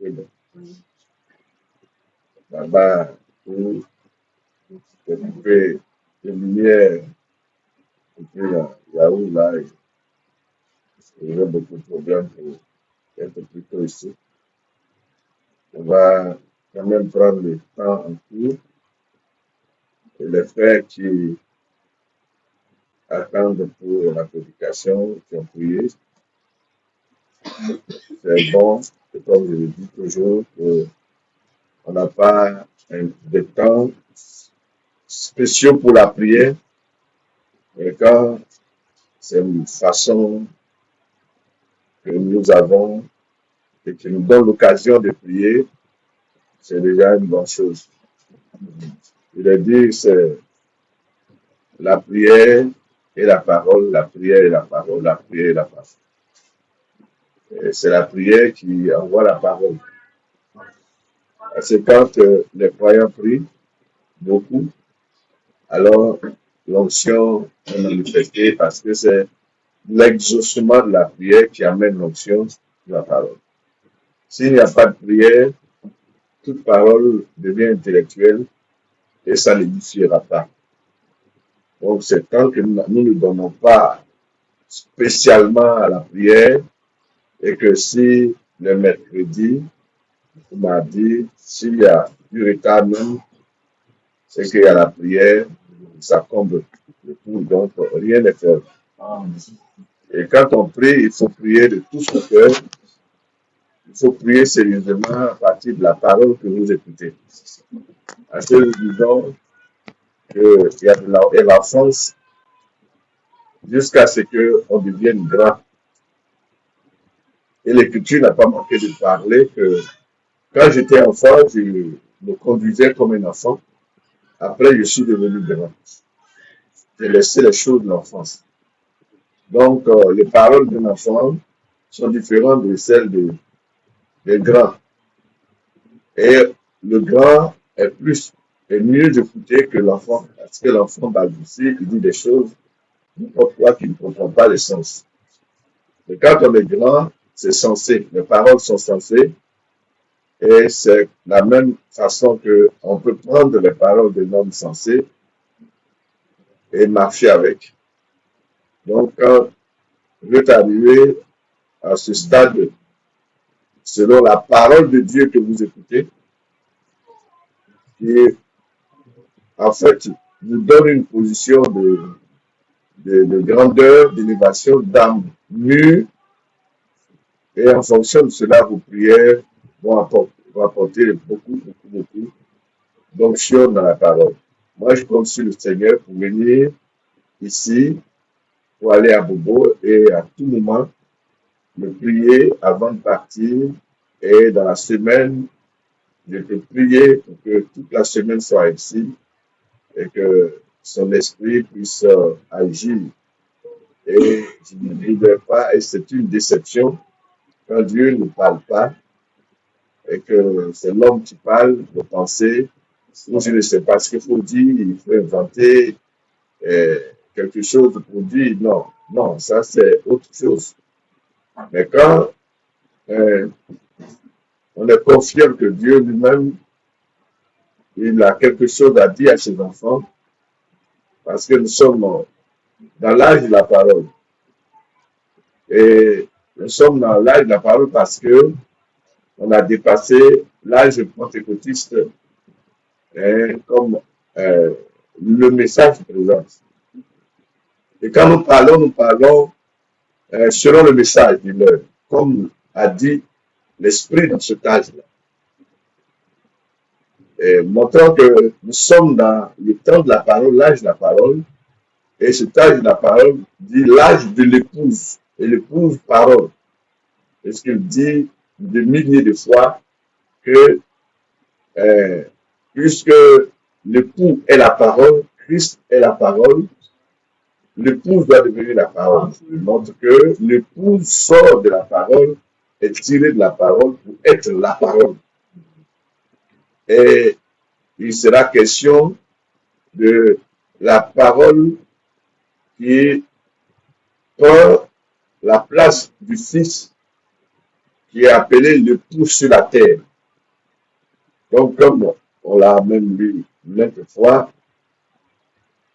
peu là-bas pour occuper les lumières. Et puis là où là, il y a beaucoup de problèmes pour être plus tôt ici. On va quand même prendre le temps en cours et les frères qui attendent pour la prédication, qui ont prié, c'est bon, c'est comme je le dis toujours, qu'on n'a pas de temps spéciaux pour la prière, mais quand c'est une façon que nous avons et qui nous donne l'occasion de prier, c'est déjà une bonne chose. Je l'ai dit, c'est la prière et la parole, la prière et la parole, la prière et la parole. C'est la prière qui envoie la parole. C'est quand les croyants prient beaucoup, alors l'onction est manifestée parce que c'est l'exaucement de la prière qui amène l'onction de la parole. S'il n'y a pas de prière, toute parole devient intellectuelle et ça n'édifiera pas. Donc c'est tant que nous ne donnons pas spécialement à la prière et que si le mercredi, ou mardi, s'il y a du retard même, c'est qu'il y a la prière, ça comble le tout, donc rien n'est fait. Et quand on prie, il faut prier de tout son cœur. Il faut prier sérieusement à partir de la parole que vous écoutez. À ce que nous disons qu'il y a de l'enfance jusqu'à ce qu'on devienne grand. Et l'Écriture n'a pas manqué de parler que quand j'étais enfant, je me conduisais comme un enfant. Après, je suis devenu grand. J'ai laissé les choses de l'enfance. Donc, les paroles d'un enfant sont différentes de celles des grands. Et le grand est mieux écouté que l'enfant, parce que l'enfant balbutie, il dit des choses, n'importe quoi qui ne comprend pas le sens. Mais quand on est grand, c'est censé, les paroles sont censées, et c'est la même façon qu'on peut prendre les paroles d'un homme sensé et marcher avec. Donc, quand vous êtes arrivé à ce stade, selon la parole de Dieu que vous écoutez, qui en fait vous donne une position de grandeur, d'élévation, d'âme mûre, et en fonction de cela, vos prières vont apporter beaucoup d'onction dans la parole. Moi, je compte sur le Seigneur pour venir ici, pour aller à Bobo et à tout moment, me prier avant de partir. Et dans la semaine, je peux prier pour que toute la semaine soit ici et que son esprit puisse agir. Et je ne voudrais pas, et c'est une déception, quand Dieu ne parle pas et que c'est l'homme qui parle de penser, ou je ne sais pas ce qu'il faut dire, il faut inventer quelque chose pour dire non. Non, ça c'est autre chose. Mais quand on est confiant que Dieu lui-même, il a quelque chose à dire à ses enfants, parce que nous sommes dans l'âge de la parole. Et nous sommes dans l'âge de la parole parce que on a dépassé l'âge pentecôtiste comme le message présente. Et quand nous parlons selon le message de l'heure, comme a dit l'Esprit dans cet âge-là. Montrant que nous sommes dans le temps de la parole, l'âge de la parole, et cet âge de la parole dit l'âge de l'épouse, et l'épouse parole. Parce qu'il dit de milliers de fois que puisque l'époux est la parole, Christ est la parole, l'épouse doit devenir la parole. Il montre que l'épouse sort de la parole, est tirée de la parole pour être la parole. Et il sera question de la parole qui prend la place du Fils, qui est appelé l'époux sur la terre. Donc, comme on l'a même lu maintes fois,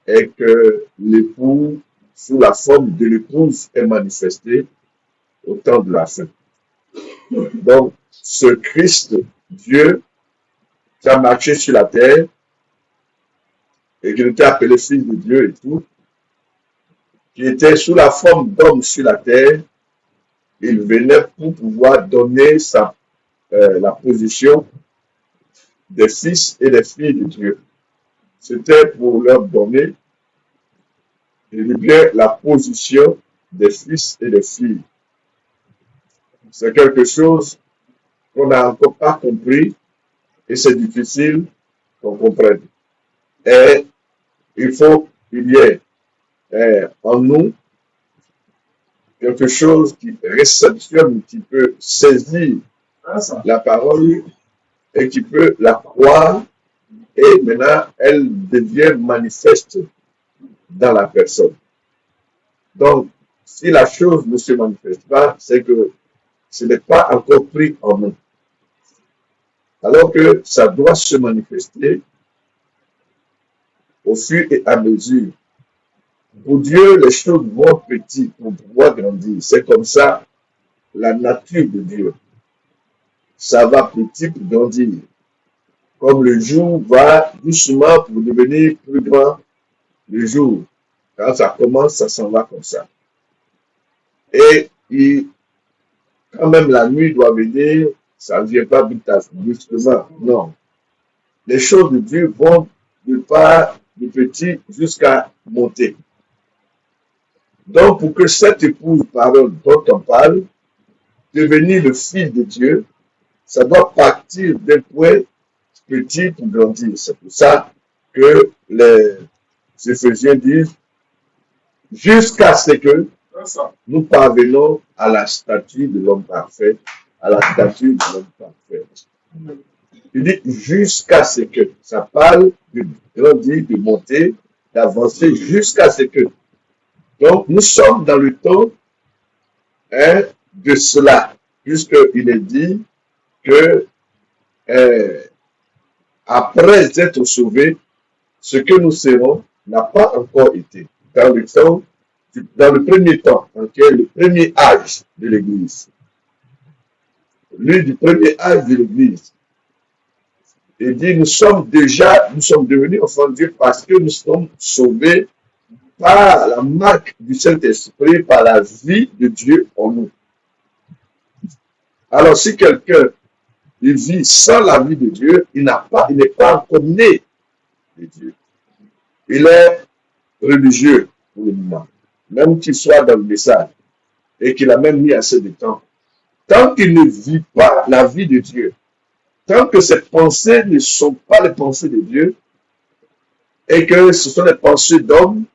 est que l'époux, sous la forme de l'épouse, est manifesté au temps de la fin. Donc, ce Christ, Dieu, qui a marché sur la terre et qui était appelé fils de Dieu et tout, qui était sous la forme d'homme sur la terre, il venait pour pouvoir donner la position des fils et des filles de Dieu. C'était pour leur donner, je dis bien, la position des fils et des filles. C'est quelque chose qu'on n'a encore pas compris et c'est difficile qu'on comprenne. Et il faut qu'il y ait en nous quelque chose qui réceptionne, qui peut saisir la parole et qui peut la croire et maintenant elle devient manifeste dans la personne. Donc, si la chose ne se manifeste pas, c'est que ce n'est pas encore pris en nous. Alors que ça doit se manifester au fur et à mesure. Pour Dieu, les choses vont petit pour pouvoir grandir. C'est comme ça la nature de Dieu. Ça va petit pour grandir. Comme le jour va doucement pour devenir plus grand, le jour, quand ça commence, ça s'en va comme ça. Et quand même la nuit doit venir, ça ne vient pas brusquement. Non. Les choses de Dieu vont de petit jusqu'à monter. Donc, pour que cette épouse parole dont on parle, devenir le fils de Dieu, ça doit partir d'un point petit pour grandir. C'est pour ça que les Éphésiens disent jusqu'à ce que nous parvenons à la statue de l'homme parfait, à la statue de l'homme parfait. Il dit jusqu'à ce que, ça parle de grandir, de monter, d'avancer jusqu'à ce que. Donc nous sommes dans le temps de cela, puisqu'il est dit que après être sauvés, ce que nous serons n'a pas encore été. Dans le premier temps, le premier âge de l'Église. Lui du premier âge de l'Église. Il dit, nous sommes devenus enfants de Dieu parce que nous sommes sauvés par la marque du Saint-Esprit, par la vie de Dieu en nous. Alors, si quelqu'un vit sans la vie de Dieu, il n'est pas encore né de Dieu. Il est religieux pour le moment, même qu'il soit dans le message et qu'il a même mis assez de temps. Tant qu'il ne vit pas la vie de Dieu, tant que ses pensées ne sont pas les pensées de Dieu et que ce sont les pensées d'hommes,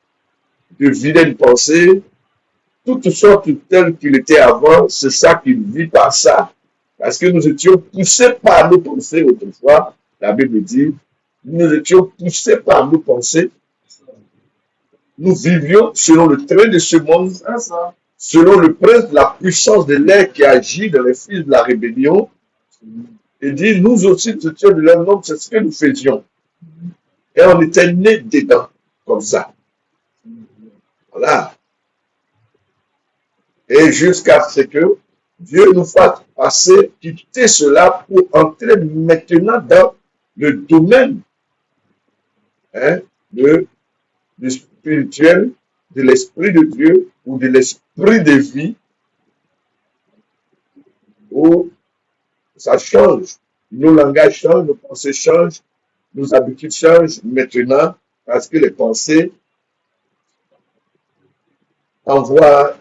de vilaines pensées, toutes sortes telles qu'il était avant, c'est ça qu'il vit par ça. Parce que nous étions poussés par nos pensées autrefois, la Bible dit, nous étions poussés par nos pensées. Nous vivions selon le train de ce monde, selon le prince de la puissance de l'air qui agit dans les fils de la rébellion. Il dit, nous aussi, nous étions de leur nom, c'est ce que nous faisions. Et on était nés dedans, comme ça. Voilà. Et jusqu'à ce que Dieu nous fasse passer, quitter cela pour entrer maintenant dans le domaine du spirituel, de l'Esprit de Dieu ou de l'Esprit de vie, où ça change. Nos langages changent, nos pensées changent, nos habitudes changent maintenant parce que les pensées envoient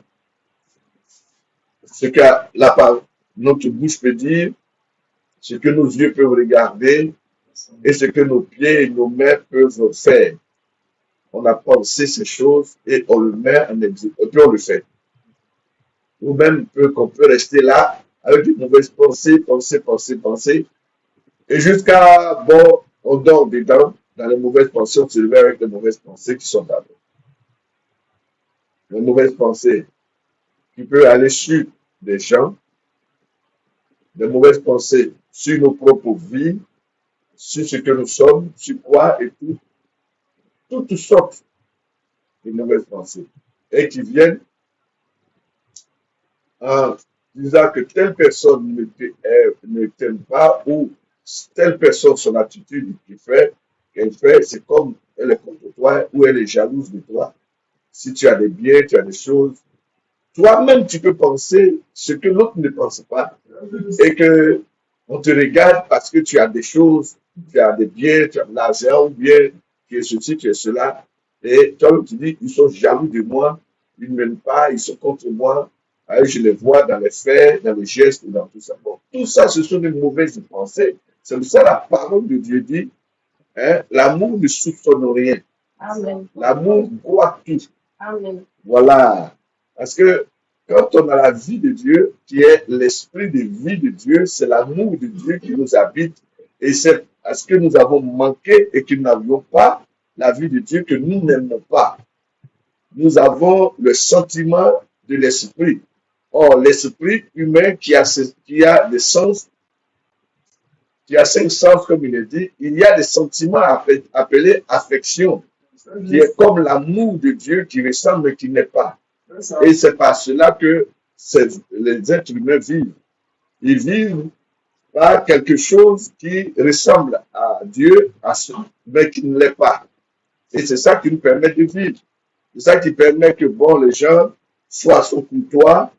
ce que notre bouche peut dire, ce que nos yeux peuvent regarder et ce que nos pieds et nos mains peuvent faire. On a pensé ces choses et on le met en exécution, et puis on le fait. Ou même qu'on peut rester là avec une mauvaise pensée, penser, et jusqu'à, on dort dedans, dans les mauvaises pensées, on se lève avec les mauvaises pensées qui sont là. Les mauvaises pensées qui peuvent aller sur des gens, de mauvaises pensées sur nos propres vies, sur ce que nous sommes, sur quoi et tout, toutes sortes de mauvaises pensées. Et qui viennent en disant que telle personne ne t'aime pas ou telle personne, son attitude qu'elle fait, c'est comme elle est contre toi ou elle est jalouse de toi. Si tu as des biens, tu as des choses, toi-même tu peux penser ce que l'autre ne pense pas et que on te regarde parce que tu as des choses, tu as des biens, tu as de l'argent ou bien tu es ceci, tu es cela. Et toi, tu dis, ils sont jaloux de moi, ils ne m'aiment pas, ils sont contre moi. Je les vois dans les faits, dans les gestes, dans tout ça. Bon, tout ça, ce sont des mauvaises pensées. C'est pour ça que la parole de Dieu dit, hein, l'amour ne soupçonne rien. L'amour voit tout. Amen. Voilà. Parce que quand on a la vie de Dieu, qui est l'esprit de vie de Dieu, c'est l'amour de Dieu qui nous habite. Et c'est parce que nous avons manqué et que nous n'avions pas la vie de Dieu que nous n'aimons pas. Nous avons le sentiment de l'esprit. Or, l'esprit humain qui a des sens, qui a 5 sens, comme il est dit, il y a des sentiments appelés affection, qui est comme l'amour de Dieu qui ressemble mais qui n'est pas. Et c'est par cela que les êtres humains vivent. Ils vivent par quelque chose qui ressemble à Dieu, mais qui ne l'est pas. Et c'est ça qui nous permet de vivre. C'est ça qui permet que, bon, les gens soient courtois,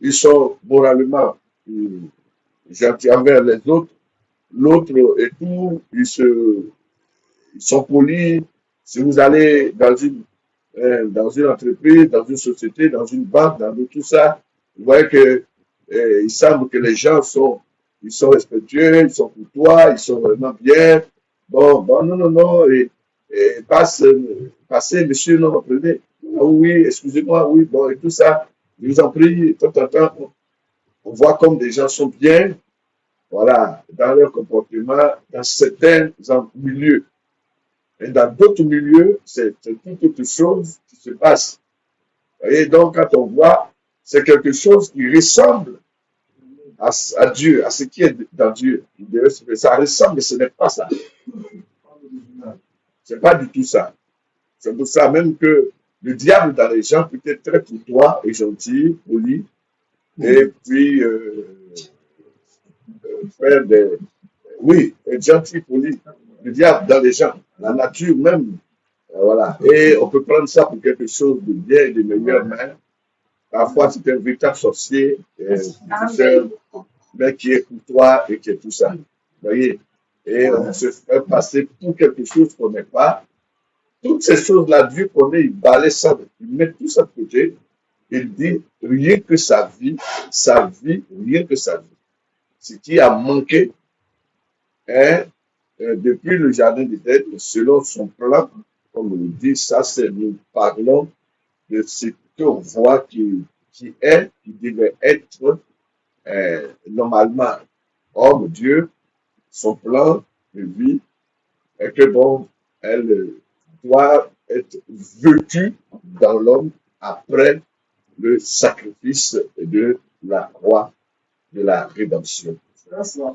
ils sont moralement gentils envers les autres, l'autre et tout, ils sont polis. Si vous allez dans une entreprise, dans une société, dans une banque, dans tout ça, vous voyez que il semble que les gens ils sont respectueux, ils sont courtois, ils sont vraiment bien. Bon, non, et passez, monsieur, non, prenez. Ah oui, excusez-moi, oui, bon, et tout ça. Je vous en prie, de temps en temps, on voit comme des gens sont bien, voilà, dans leur comportement, dans certains milieux. Et dans d'autres milieux, c'est toute autre chose qui se passe. Et donc, quand on voit, c'est quelque chose qui ressemble à Dieu, à ce qui est dans Dieu. Ça ressemble, mais ce n'est pas ça. C'est pas du tout ça. C'est pour ça même que le diable dans les gens peut être très courtois et gentil, poli, et puis faire des... Oui, être gentil, poli. Le diable dans les gens, la nature même. Voilà. Et on peut prendre ça pour quelque chose de bien et de meilleur, mais parfois c'est un véritable sorcier, mais qui est courtois et qui est tout ça. Vous voyez? Et on se fait passer pour quelque chose qu'on n'est pas. Toutes ces choses-là, Dieu connaît, il balaie ça, il met tout ça de côté. Il dit rien que sa vie, rien que sa vie. Ce qui a manqué est, depuis le jardin d'Éden, selon son plan, comme on le dit, ça c'est, nous parlons de ce qu'on voit qui devait être normalement. Or, Dieu, son plan de vie est que bon, elle doit être vécue dans l'homme après le sacrifice de la croix de la rédemption.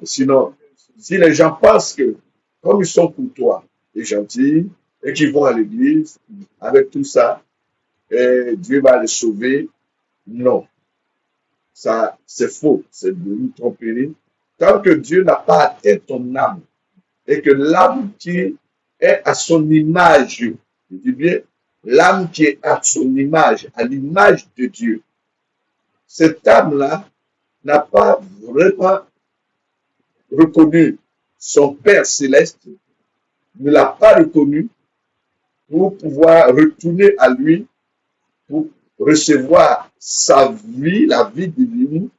Sinon, si les gens pensent que, comme ils sont courtois et gentils, et qu'ils vont à l'église, avec tout ça, et Dieu va les sauver, non. Ça, c'est faux, c'est de nous tromper. Tant que Dieu n'a pas atteint ton âme, et que l'âme qui est à son image, je dis bien, l'âme qui est à son image, à l'image de Dieu, cette âme-là n'a pas vraiment reconnu son Père céleste, ne l'a pas reconnu pour pouvoir retourner à lui, pour recevoir sa vie, la vie divine,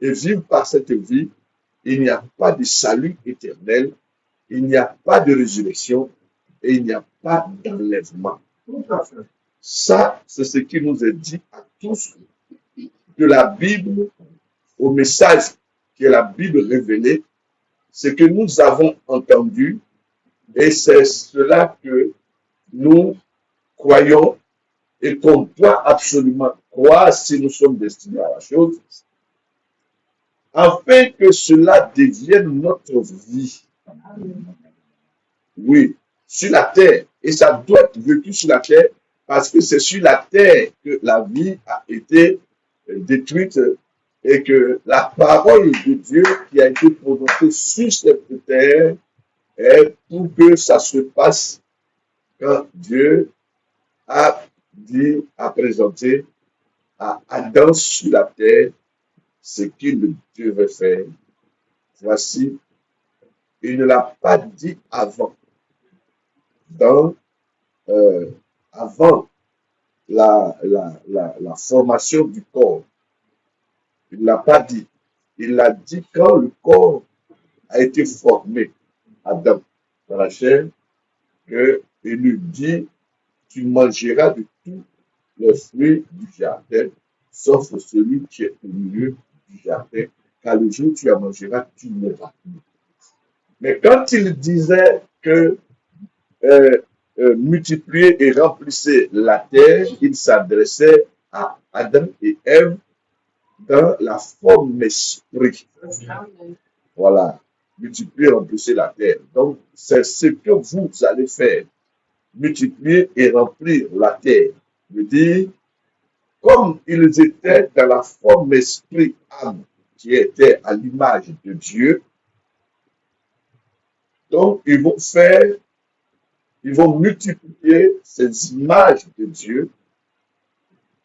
et vivre par cette vie. Il n'y a pas de salut éternel, il n'y a pas de résurrection et il n'y a pas d'enlèvement. Ça, c'est ce qui nous est dit à tous de la Bible au message qui est la Bible révélée, ce que nous avons entendu, et c'est cela que nous croyons et qu'on doit absolument croire si nous sommes destinés à la chose. afin que cela devienne notre vie. Oui, sur la terre. Et ça doit être vécu sur la terre parce que c'est sur la terre que la vie a été détruite et que la parole de Dieu qui a été prononcée sur cette terre est pour que ça se passe quand Dieu a dit, a présenté à Adam sur la terre ce qu'il devait faire. Voici, il ne l'a pas dit avant, dans, euh, avant la formation du corps. Il ne l'a pas dit. Il l'a dit quand le corps a été formé, Adam, dans la chair, qu'il lui dit, tu mangeras de tous les fruits du jardin, sauf celui qui est au milieu du jardin, car le jour où tu en mangeras, tu ne mourras plus. Mais quand il disait que multiplier et remplissez la terre, il s'adressait à Adam et Ève dans la forme esprit. Voilà, multiplier et remplissez la terre. Donc, c'est ce que vous allez faire. Multiplier et remplir la terre. Je dis, comme ils étaient dans la forme esprit âme qui était à l'image de Dieu, donc ils vont multiplier ces images de Dieu,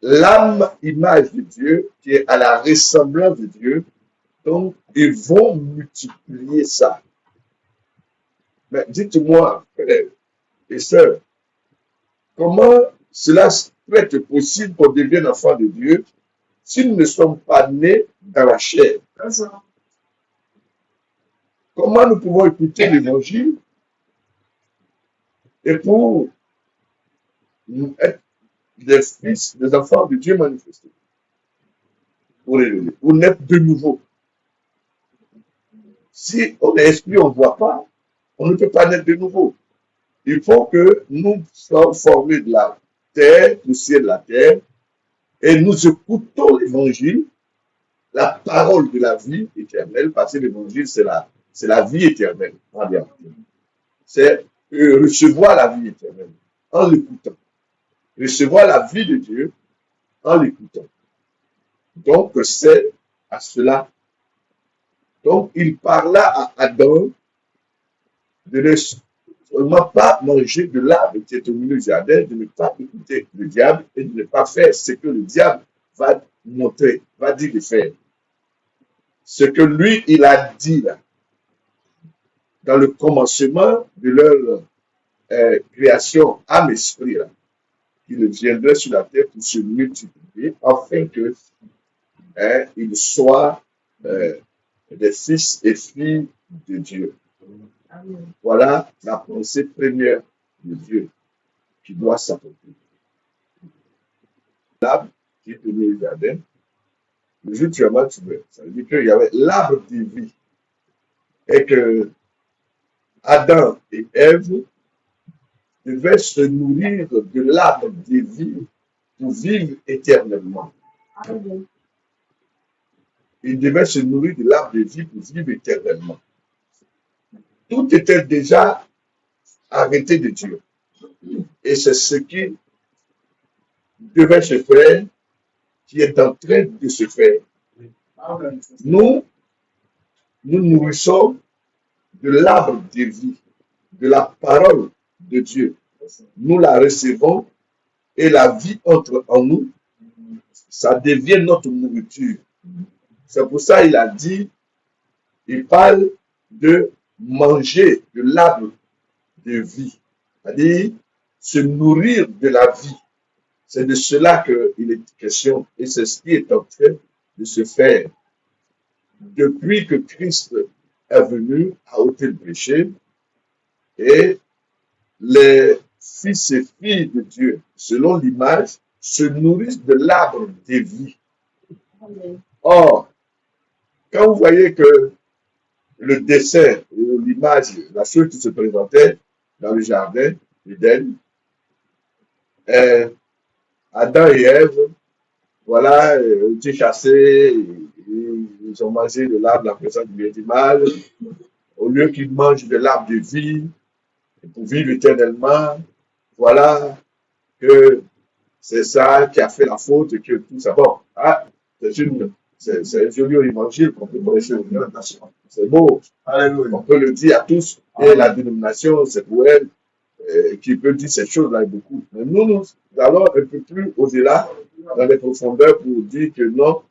l'âme image de Dieu qui est à la ressemblance de Dieu, donc ils vont multiplier ça. Mais dites-moi, frères et sœurs, comment cela peut être possible qu'on devienne enfant de Dieu si nous ne sommes pas nés dans la chair? Comment nous pouvons écouter l'évangile et pour être des fils, des enfants de Dieu manifestés, pour naître de nouveau? Si on est esprit, on ne voit pas, on ne peut pas naître de nouveau. Il faut que nous soyons formés de la terre, poussière de la terre, et nous écoutons l'évangile, la parole de la vie éternelle, parce que l'évangile, c'est la vie éternelle. C'est recevoir la vie éternelle en l'écoutant. Recevoir la vie de Dieu en l'écoutant. Donc, c'est à cela. Donc, il parla à Adam de ne seulement pas manger de l'arbre qui est au milieu du jardin, de ne pas écouter le diable et de ne pas faire ce que le diable va montrer, va dire de faire. Ce que lui, il a dit là, dans le commencement de leur création âme-esprit, qu'il viendrait sur la terre pour se multiplier, afin que ils soient des fils et filles de Dieu. Voilà la pensée première de Dieu qui doit s'accomplir. L'arbre qui est au milieu du jardin, le jour où tu as mal trouvé, ça veut dire qu'il y avait l'arbre de vie et que Adam et Ève devaient se nourrir de l'arbre de vie pour vivre éternellement. Ils devaient se nourrir de l'arbre de vie pour vivre éternellement. Tout était déjà arrêté de Dieu. Et c'est ce qui devait se faire, qui est en train de se faire. Nous nourrissons de l'arbre de vie, de la parole de Dieu. Nous la recevons et la vie entre en nous. Ça devient notre nourriture. C'est pour ça qu'il a dit, il parle de manger de l'arbre de vie. C'est-à-dire se nourrir de la vie. C'est de cela qu'il est question et c'est ce qui est en train de se faire. Depuis que Christ est venu à ôter le péché et les fils et filles de Dieu, selon l'image, se nourrissent de l'arbre de vie. Or, quand vous voyez que le dessin, l'image, la chose qui se présentait dans le jardin d'Éden, Adam et Ève, voilà, ont été chassés, ils ont mangé de l'arbre de la connaissance du bien et du mal, au lieu qu'ils mangent de l'arbre de vie pour vivre éternellement. Voilà que c'est ça qui a fait la faute et que tout ça. Bon, ah, c'est un joli évangile qu'on peut prêcher aux jeunes. C'est beau. Alléluia. On peut le dire à tous. Et la dénomination, c'est pour elle qui peut dire ces choses-là beaucoup. Mais nous allons un peu plus au-delà, dans les profondeurs, pour dire que non,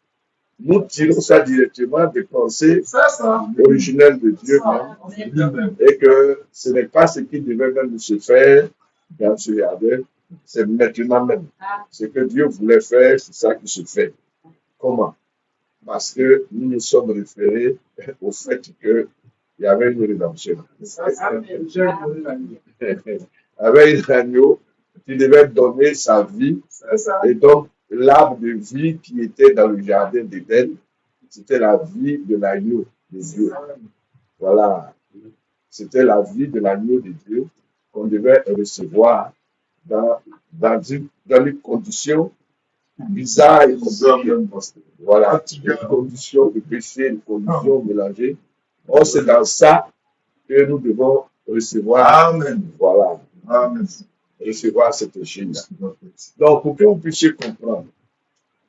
nous tirons ça directement des pensées originelles de Dieu même, et que ce n'est pas ce qui devait même se faire dans ce jardin, c'est maintenant même. Ce que Dieu voulait faire, c'est ça qui se fait. Comment? Parce que nous nous sommes référés au fait qu'il y avait une rédemption. Il y avait un agneau qui devait donner sa vie. Et donc, l'arbre de vie qui était dans le jardin d'Éden, c'était la vie de l'agneau de Dieu. Voilà. C'était la vie de l'agneau de Dieu qu'on devait recevoir dans une condition bizarre et compliquée. Voilà. Une condition de péché, une condition mélangée. Or, c'est dans ça que nous devons recevoir. Amen. Voilà. Amen. Recevoir cette chose. Donc, pour que vous puissiez comprendre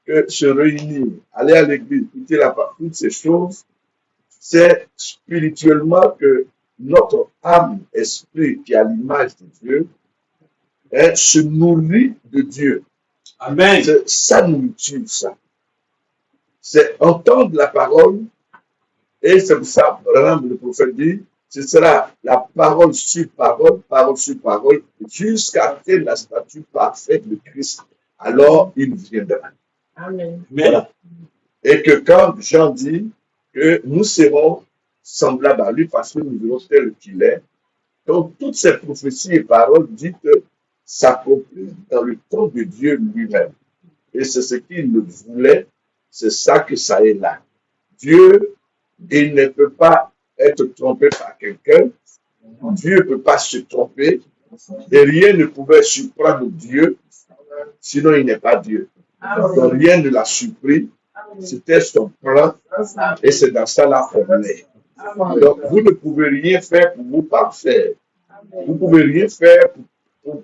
que se réunir, aller à l'église, écouter la parole, toutes ces choses, c'est spirituellement que notre âme, esprit, qui est à l'image de Dieu, se nourrit de Dieu. Amen. C'est sa nourriture, ça. C'est entendre la parole, et c'est pour ça, le prophète dit, ce sera la parole sur parole, jusqu'à atteindre la statue parfaite de Christ. Alors, il viendra. Amen. Voilà. Et que quand Jean dit que nous serons semblables à lui parce que nous verrons tel qu'il est, donc toutes ces prophéties et paroles dites s'accomplissent dans le temps de Dieu lui-même. Et c'est ce qu'il voulait, c'est ça que ça est là. Dieu, il ne peut pas être trompé par quelqu'un. Dieu ne peut pas se tromper. Et rien ne pouvait surprendre Dieu, sinon il n'est pas Dieu. Donc rien ne l'a surpris. C'était son plan et c'est dans ça là qu'on est. Donc vous ne pouvez rien faire pour vous parfaire. Vous ne pouvez rien faire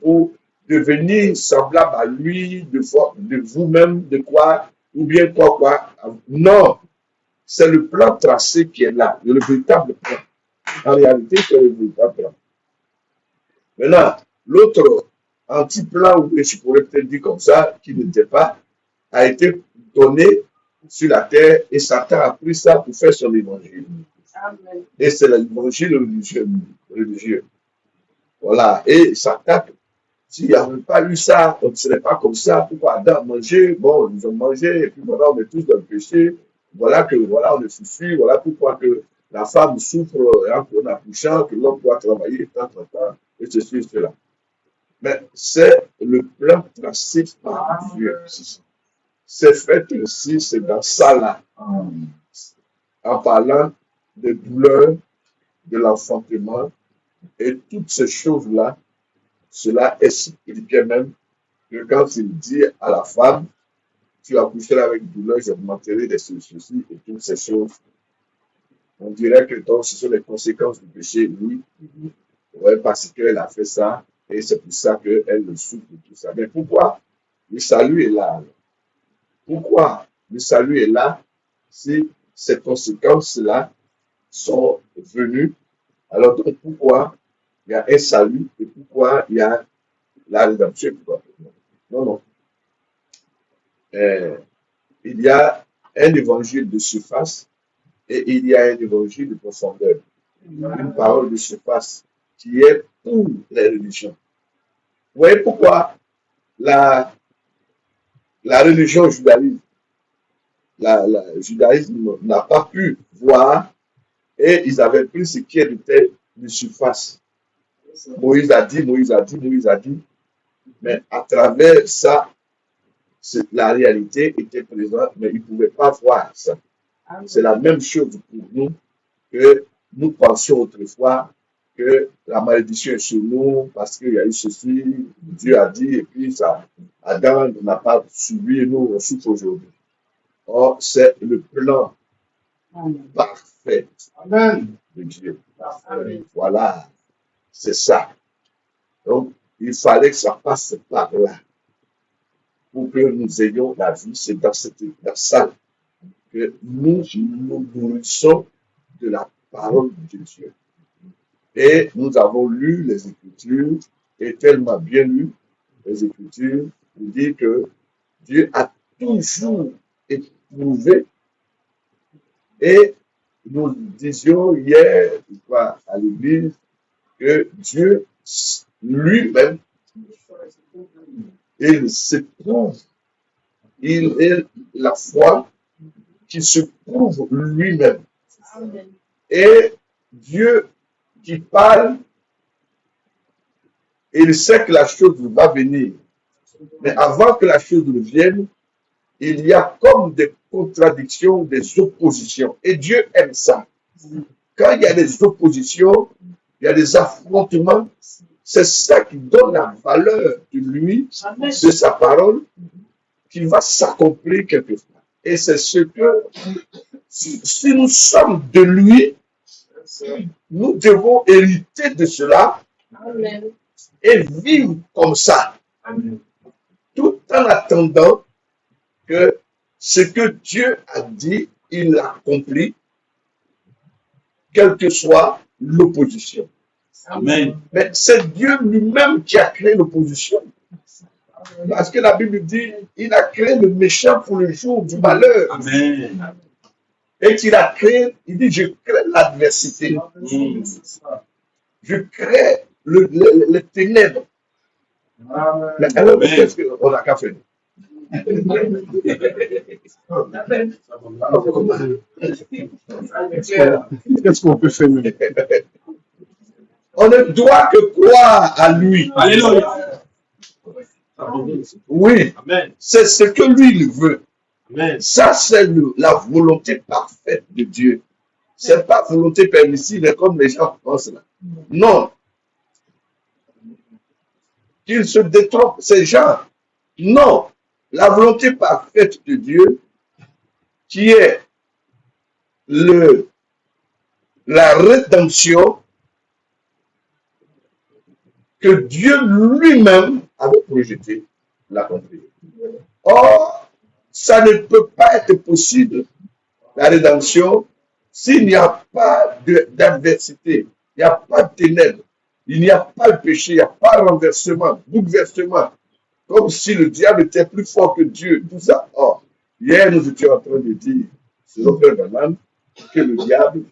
pour devenir semblable à lui, de vous-même, de quoi, ou bien quoi. Non, c'est le plan tracé qui est là, le véritable plan. En réalité, c'est le véritable plan. Maintenant, l'autre anti-plan, ou je pourrais peut-être dire comme ça, qui n'était pas, a été donné sur la terre et Satan a pris ça pour faire son évangile. Amen. Et c'est l'évangile religieux. Voilà. Et Satan, s'il n'y avait pas eu ça, on ne serait pas comme ça. Pourquoi Adam mangeait? Bon, ils ont mangé, et puis maintenant on est tous dans le péché. Voilà on est souffri. Voilà pourquoi que la femme souffre en accouchant, que l'homme doit travailler tant, et ceci et cela. Mais c'est le plan tracé par Dieu. C'est fait aussi, c'est dans ça là. En parlant des douleurs, de l'enfantement et toutes ces choses-là, cela expliquait même que quand il dit à la femme, tu accoucheras avec douleur, j'augmenterai des ceci et toutes ces choses, on dirait que donc ce sont les conséquences du péché, oui, ouais, parce qu'elle a fait ça et c'est pour ça qu'elle le souffre de tout ça. Mais pourquoi le salut est là? Pourquoi le salut est là si ces conséquences-là sont venues? Alors donc pourquoi il y a un salut et pourquoi il y a la rédemption? Non. Il y a un évangile de surface et il y a un évangile de profondeur. Une parole de surface qui est pour les religions. Vous voyez pourquoi la religion judaïque, le judaïsme n'a pas pu voir et ils avaient pris ce qui était de surface. Moïse a dit, mais à travers ça, la réalité était présente, mais ils ne pouvaient pas voir ça. C'est la même chose pour nous que nous pensions autrefois que la malédiction est sur nous parce qu'il y a eu ceci, Dieu a dit, et puis ça, Adam n'a pas subi, nous on souffre aujourd'hui. Or, c'est le plan Amen. parfait Amen. de Dieu. Amen. Voilà, c'est ça. Donc, il fallait que ça passe par là pour que nous ayons la vie. C'est dans ça que nous nous nourrissons de la parole de Dieu. Et nous avons lu les Écritures, et tellement bien lu les Écritures, pour dire que Dieu a toujours éprouvé. Et nous disions hier, je crois, à l'église, que Dieu lui-même, il s'éprouve, il est la foi qui se prouve lui-même. Amen. Et Dieu qui parle, il sait que la chose va venir. Mais avant que la chose ne vienne, il y a comme des contradictions, des oppositions. Et Dieu aime ça. Quand il y a des oppositions, il y a des affrontements, c'est ça qui donne la valeur de lui, Amen. de sa parole, qui va s'accomplir quelquefois. Et c'est ce que, si nous sommes de lui, nous devons hériter de cela Amen. et vivre comme ça, Amen. tout en attendant que ce que Dieu a dit, il l'accomplit, quelle que soit l'opposition. Amen. Mais c'est Dieu lui-même qui a créé l'opposition. Parce que la Bible dit, il a créé le méchant pour le jour du malheur. Amen. Et qu'il a créé, il dit, je crée l'adversité. Je crée les ténèbres. Amen. Mais alors, qu'est-ce qu'on a qu'à faire? Alors, comment? Qu'est-ce qu'on peut faire, nous? On ne doit que croire à lui. Alléluia. Oui, Amen. c'est ce que lui il veut. Amen. Ça, c'est la volonté parfaite de Dieu. C'est pas volonté permissive comme les gens pensent là. Non. Qu'ils se détrompent, ces gens. Non. La volonté parfaite de Dieu, qui est la rédemption que Dieu lui-même avait projeté, l'accomplir. Or, ça ne peut pas être possible, la rédemption, s'il n'y a pas d'adversité, il n'y a pas de ténèbres, il n'y a pas de péché, il n'y a pas de renversement, bouleversement, comme si le diable était plus fort que Dieu, tout ça. Or, hier, nous étions en train de dire, sur le Père Banane, que le diable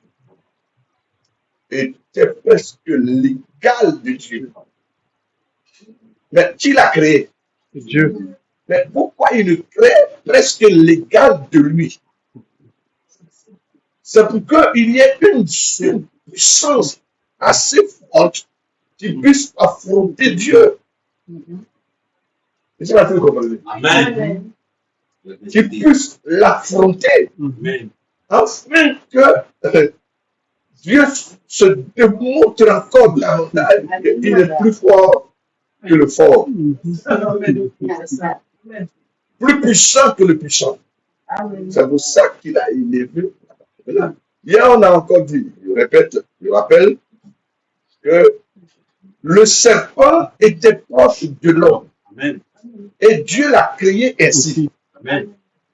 était presque l'égal de Dieu. Mais qui l'a créé? Dieu. Mais pourquoi il le crée presque l'égal de lui? C'est pour qu'il y ait une puissance assez forte qui puisse affronter Dieu. C'est ça que vous comprenez? Amen. Qui puisse l'affronter. Amen. Afin que Dieu se démontre encore davantage qu'il est plus fort que le fort. Plus puissant que le puissant. Amen. C'est pour ça qu'il a élevé. Hier, on a encore dit, je rappelle, que le serpent était proche de l'homme. Amen. Et Dieu l'a créé ainsi. Amen.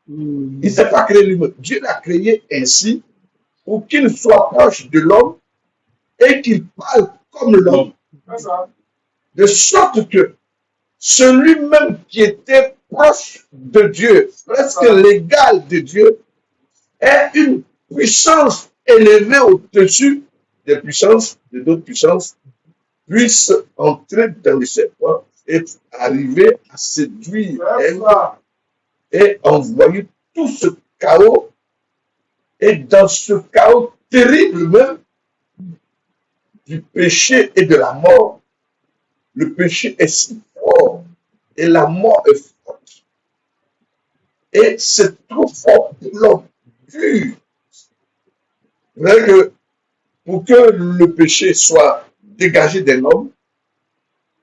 Il ne s'est pas créé lui-même. Dieu l'a créé ainsi pour qu'il soit proche de l'homme et qu'il parle comme l'homme. De sorte que celui-même qui était proche de Dieu, presque l'égal de Dieu, ait une puissance élevée au-dessus des puissances, de d'autres puissances, puisse entrer dans le serpent et arriver à séduire Ève et envoyer tout ce chaos. Et dans ce chaos terrible même du péché et de la mort, le péché est si fort et la mort est forte. Et c'est trop fort pour l'homme pur. Mais pour que le péché soit dégagé d'un homme,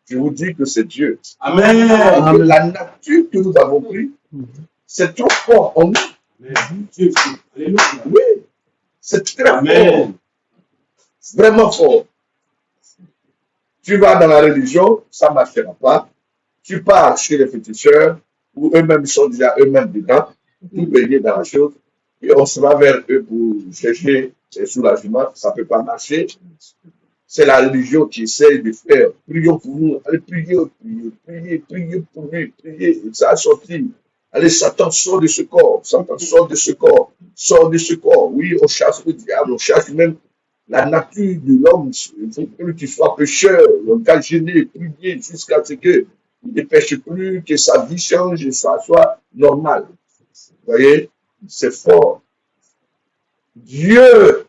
je vous dis que c'est Dieu. Amen. Parce que la nature que nous avons prise, c'est trop fort en nous. Amen. Dieu, alléluia. Oui, c'est très fort, Amen. vraiment fort. Tu vas dans la religion, ça ne marchera pas. Tu pars chez les féticheurs, où eux-mêmes sont déjà eux-mêmes dedans, tout baignés dans la chose, et on se va vers eux pour chercher des soulagements, ça ne peut pas marcher. C'est la religion qui essaye de faire. Prions pour nous, allez prier, prier, prier, prier pour lui, prier, et ça a sorti. Allez, Satan, sort de ce corps, Satan, sort de ce corps, sort de ce corps. Oui, on chasse le diable, on chasse même la nature de l'homme. Il faut que tu sois pécheur, on t'a gêné, prier jusqu'à ce que il ne pêche plus, que sa vie change et ça soit normal. Vous voyez, c'est fort. Dieu,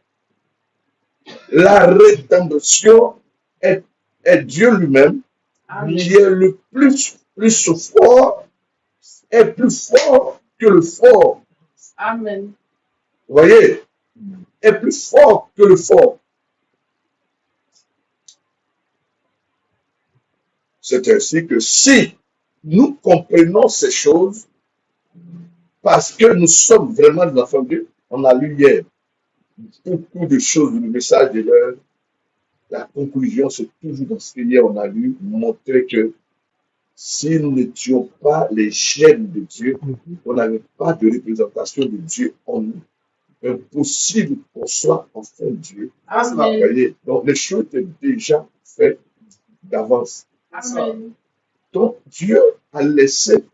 la rédemption est Dieu lui-même qui est le plus fort, est plus fort que le fort. Amen. Vous voyez, est plus fort que le fort. C'est ainsi que si nous comprenons ces choses, parce que nous sommes vraiment des enfants de Dieu, on a lu hier beaucoup de choses, le message de l'heure, la conclusion, c'est toujours dans ce qu'hier on a lu, montrer que si nous n'étions pas les gènes de Dieu, on n'avait pas de représentation de Dieu en nous. Impossible qu'on soit enfant de Dieu. Amen. Voyez, donc les choses étaient déjà faites d'avance. Amen. Donc Dieu a laissé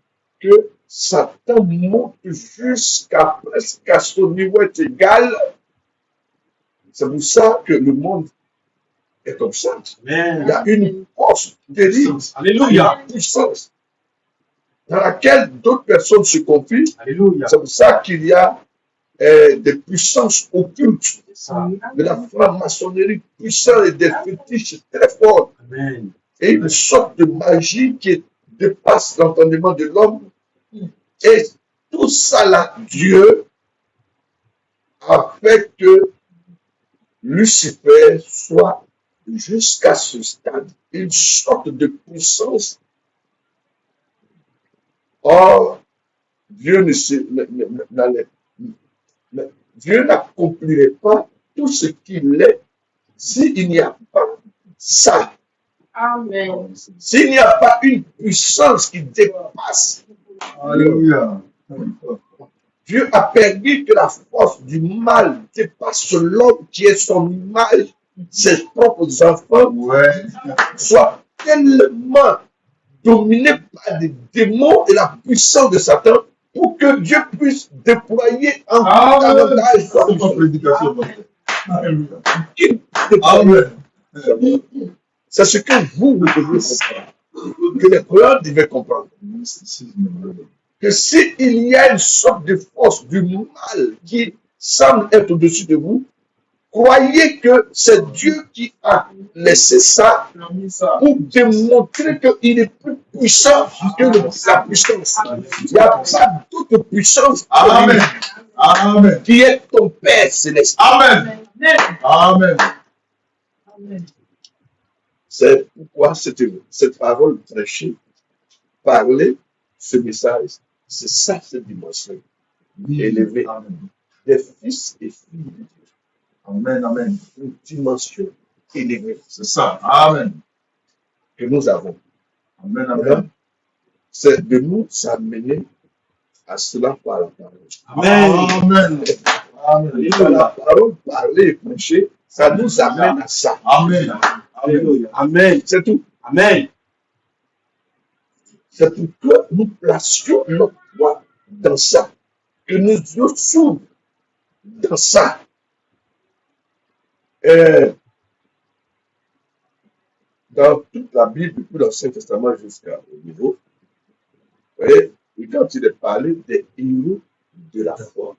que Satan monte jusqu'à presque à son niveau est égal. C'est pour ça que le monde est comme ça. Amen. Il y a une force terrible, Alléluia. une puissance dans laquelle d'autres personnes se confient. Alléluia. C'est pour ça qu'il y a des puissances occultes, Ça. de la franc-maçonnerie puissante et des fétiches très forts. Amen. Et une sorte de magie qui dépasse l'entendement de l'homme. Et tout ça là, Dieu a fait que Lucifer soit jusqu'à ce stade une sorte de puissance. Or, Dieu Dieu n'accomplirait pas tout ce qu'il est s'il n'y a pas ça. Amen. S'il n'y a pas une puissance qui dépasse. Alléluia. Dieu a permis que la force du mal dépasse l'homme qui est son image, ses propres enfants, Ouais. soit tellement dominé par des démons et la puissance de Satan pour que Dieu puisse déployer un davantage C'est ma prédication. Alléluia. Amen. Amen. C'est ce que vous devez comprendre, que les croyants devaient comprendre. Que s'il y a une sorte de force du mal qui semble être au-dessus de vous, croyez que c'est Dieu qui a laissé ça pour démontrer qu'il est plus puissant que la puissance. Il n'y a pas d'autre puissance Amen. Amen. qui est ton Père céleste. Amen. Amen. Amen. C'est pourquoi cette parole prêchée, parler, ce message, c'est ça cette dimension. Élever des fils et filles de Dieu. Amen. Amen. Une dimension élevée C'est ça. Amen. que nous avons. Amen. Alors, Amen. c'est de nous s'amener à cela par la parole. Amen. Amen. Amen. Par la parole, parler et prêcher, ça nous amène à ça. Amen. Alléluia. Amen. C'est tout. Amen. C'est pour que nous placions notre foi dans ça, que nous soyons dans ça. Dans toute la Bible, depuis l'Ancien Testament jusqu'au niveau, vous voyez, et quand il est parlé des héros de la foi,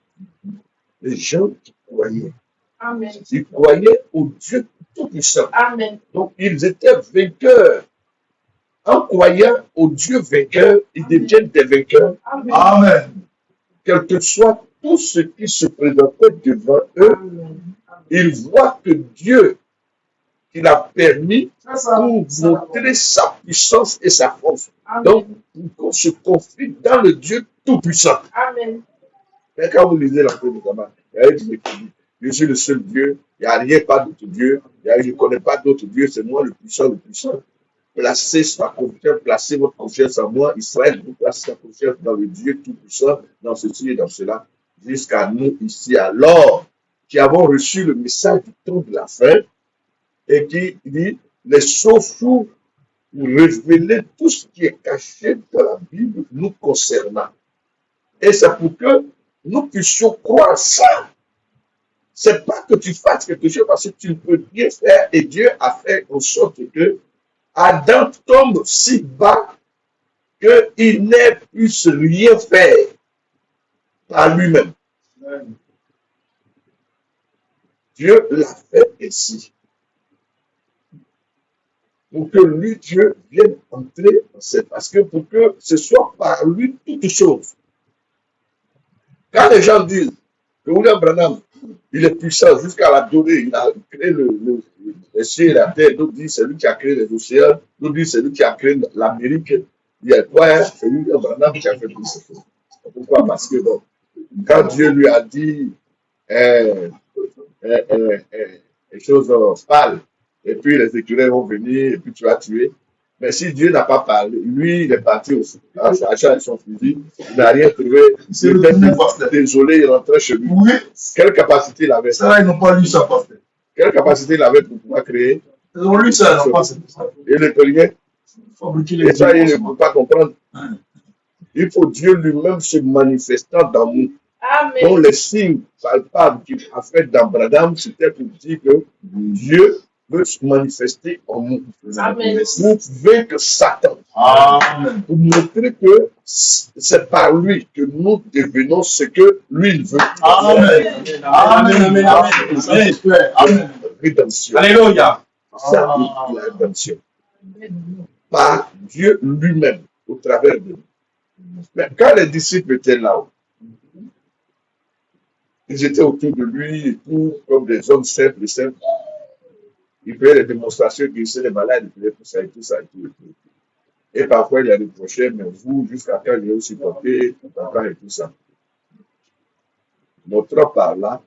les gens qui croyaient, Amen. ils croyaient au Dieu Tout-Puissant. Amen. Donc, ils étaient vainqueurs. En croyant au Dieu vainqueur, ils deviennent des vainqueurs, Amen. Amen. quel que soit tout ce qui se présentait devant eux. Amen. Ils voient que Dieu, qu'il a permis C'est ça. pour montrer sa puissance et sa force. Amen. Donc, pour qu'on se confie dans le Dieu Tout-Puissant. Amen. Mais quand vous lisez l'Ancien Testament, il y a une qui dit, je suis le seul Dieu, il n'y a rien, pas d'autre Dieu, je ne connais pas d'autre Dieu, c'est moi le puissant, le puissant. Placez sa confiance, placez votre confiance en moi, Israël, vous placez sa confiance dans le Dieu tout-puissant, dans ceci et dans cela, jusqu'à nous ici. Alors, qui avons reçu le message du temps de la fin, et qui dit, les choses pour révéler tout ce qui est caché dans la Bible nous concernant. Et c'est pour que nous puissions croire ça. C'est pas que tu fasses quelque chose parce que tu ne peux rien faire, et Dieu a fait en sorte que Adam tombe si bas qu'il ne puisse rien faire par lui-même. Dieu l'a fait ainsi. Pour que lui, Dieu, vienne entrer en cette... Parce que pour que ce soit par lui toutes choses. Quand les gens disent que William Branham, il est puissant jusqu'à la donner, il a créé les cieux et la terre, d'autres disent c'est lui qui a créé les océans, d'autres disent c'est lui qui a créé l'Amérique. Il y a quoi, c'est William Branham qui a fait tout ça. Pourquoi? Parce que bon, quand Dieu lui a dit les choses pâles, et puis les écureuils vont venir, et puis tu vas tuer. Mais si Dieu n'a pas parlé, lui, il est parti aussi. Avec son fusil, il n'a rien trouvé. Il était désolé, il rentrait chez lui. Oui. Quelle capacité il avait? Ça, ils n'ont pas lu ça, pasteur. Quelle capacité il avait pour pouvoir créer? Ils ont lu ça, ils n'ont pas ça. Il ne peut rien. Et ça, il ne peut pas comprendre. Il faut Dieu lui-même se manifestant dans nous. Amen. Donc, les signes palpables qu'il a fait dans Branham, c'était pour dire que Dieu veut se manifester en nous. Amen. Pour vaincre Satan. Amen. Pour montrer que c'est par lui que nous devenons ce que lui veut. Amen. Amen. Amen. Amen. Amen. Rédemption. Alléluia. Ça, la rédemption. Par Dieu lui-même, au travers de nous. Mais quand les disciples étaient là-haut, ils étaient autour de lui et tout, comme des hommes simples et simples. Ils faisaient des démonstrations, ils guérissaient les malades, ils faisaient tout ça et tout ça et tout. Et parfois, il y a des prochains, mais vous, jusqu'à quand il est aussi porté, encore et tout ça. Montrant par là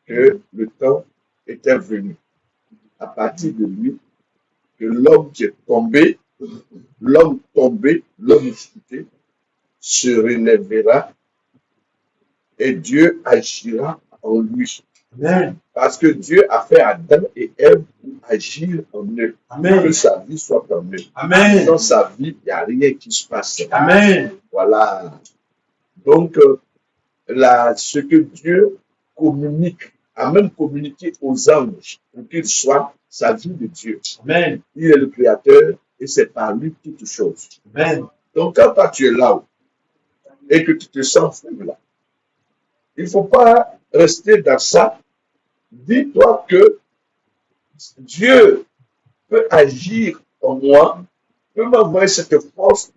que le temps était venu, à partir de lui, que l'homme qui est tombé, l'homme tombé, l'homme chuté, se relèvera et Dieu agira en lui. Amen. Parce que Dieu a fait Adam et Ève pour agir en eux. Amen. Que sa vie soit en eux. Amen. Dans sa vie, il n'y a rien qui se passe. Amen. Voilà. Donc, ce que Dieu communique, a même communiqué aux anges pour qu'ils soient sa vie de Dieu. Amen. Il est le Créateur et c'est par lui toutes choses. Amen. Donc, quand toi tu es là et que tu te sens faible là, il ne faut pas rester dans ça. Dis-toi que Dieu peut agir en moi, peut m'envoyer cette force,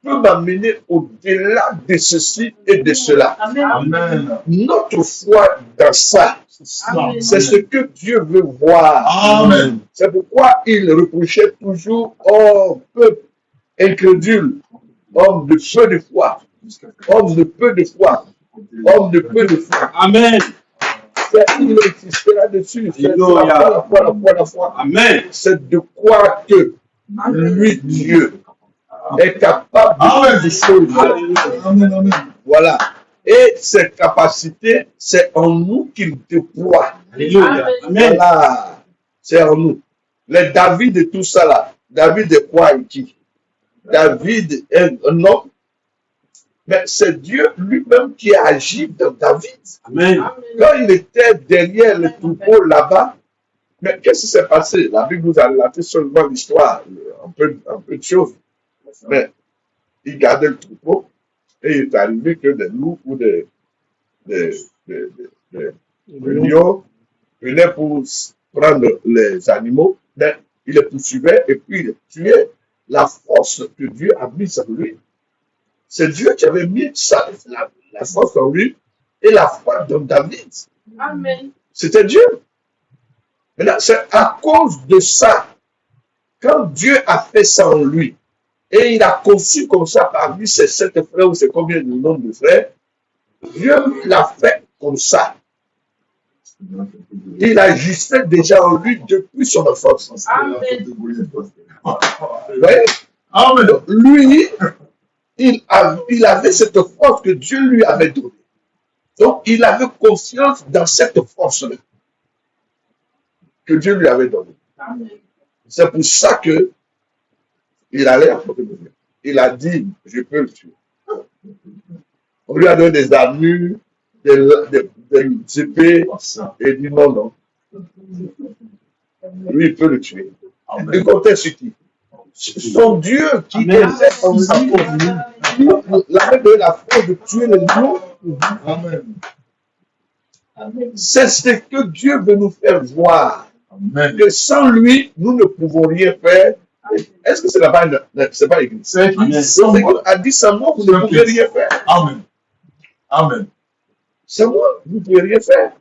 peut m'amener au-delà de ceci et de cela. Amen. Notre foi dans ça, Amen. c'est ce que Dieu veut voir. Amen. C'est pourquoi il reprochait toujours, oh peuple incrédule, homme de peu de foi, homme de peu de foi, homme de peu de foi. Amen. Il insiste là-dessus. C'est Alléluia. la foi. Amen. C'est de croire que lui, Dieu, est capable Amen. de choses. Amen. Amen. Voilà. Et cette capacité, c'est en nous qu'il déploie. Alléluia. Amen. Voilà. C'est en nous. Les David et tout ça là. David est quoi et qui? David est un homme. Mais c'est Dieu lui-même qui a agi dans David. Amen. Quand il était derrière le troupeau là-bas, mais qu'est-ce qui s'est passé? La Bible nous a relaté seulement l'histoire, un peu de choses. Mais il gardait le troupeau et il est arrivé que des loups ou des lions venaient pour prendre les animaux, mais il les poursuivait et puis il les tuait. La force que Dieu a mise en lui, c'est Dieu qui avait mis ça, la force en lui et la foi dans David. Amen. C'était Dieu. Maintenant, c'est à cause de ça, quand Dieu a fait ça en lui, et il a conçu comme ça parmi ses 7 frères, ou c'est combien de nombre de frères, Dieu l'a fait comme ça. Il agissait déjà en lui depuis son enfance. Amen. Ouais. Amen. Donc, lui, il avait cette force que Dieu lui avait donnée. Donc, il avait confiance dans cette force-là que Dieu lui avait donnée. Amen. C'est pour ça que il allait affronter le Dieu. Il a dit, je peux le tuer. On lui a donné des armures, des épées, et il dit non, non. Lui, il peut le tuer. Il comptait sur qui? Son Dieu qui était en lui, il avait donné la force de tuer les lions. Amen. C'est ce que Dieu veut nous faire voir. Amen. Que sans lui, nous ne pouvons rien faire. Est-ce que ce n'est pas l'église? C'est Donc, Dieu a dit sans moi, vous ne pouvez rien faire. Amen. Amen. Sans moi, vous ne pouvez rien faire.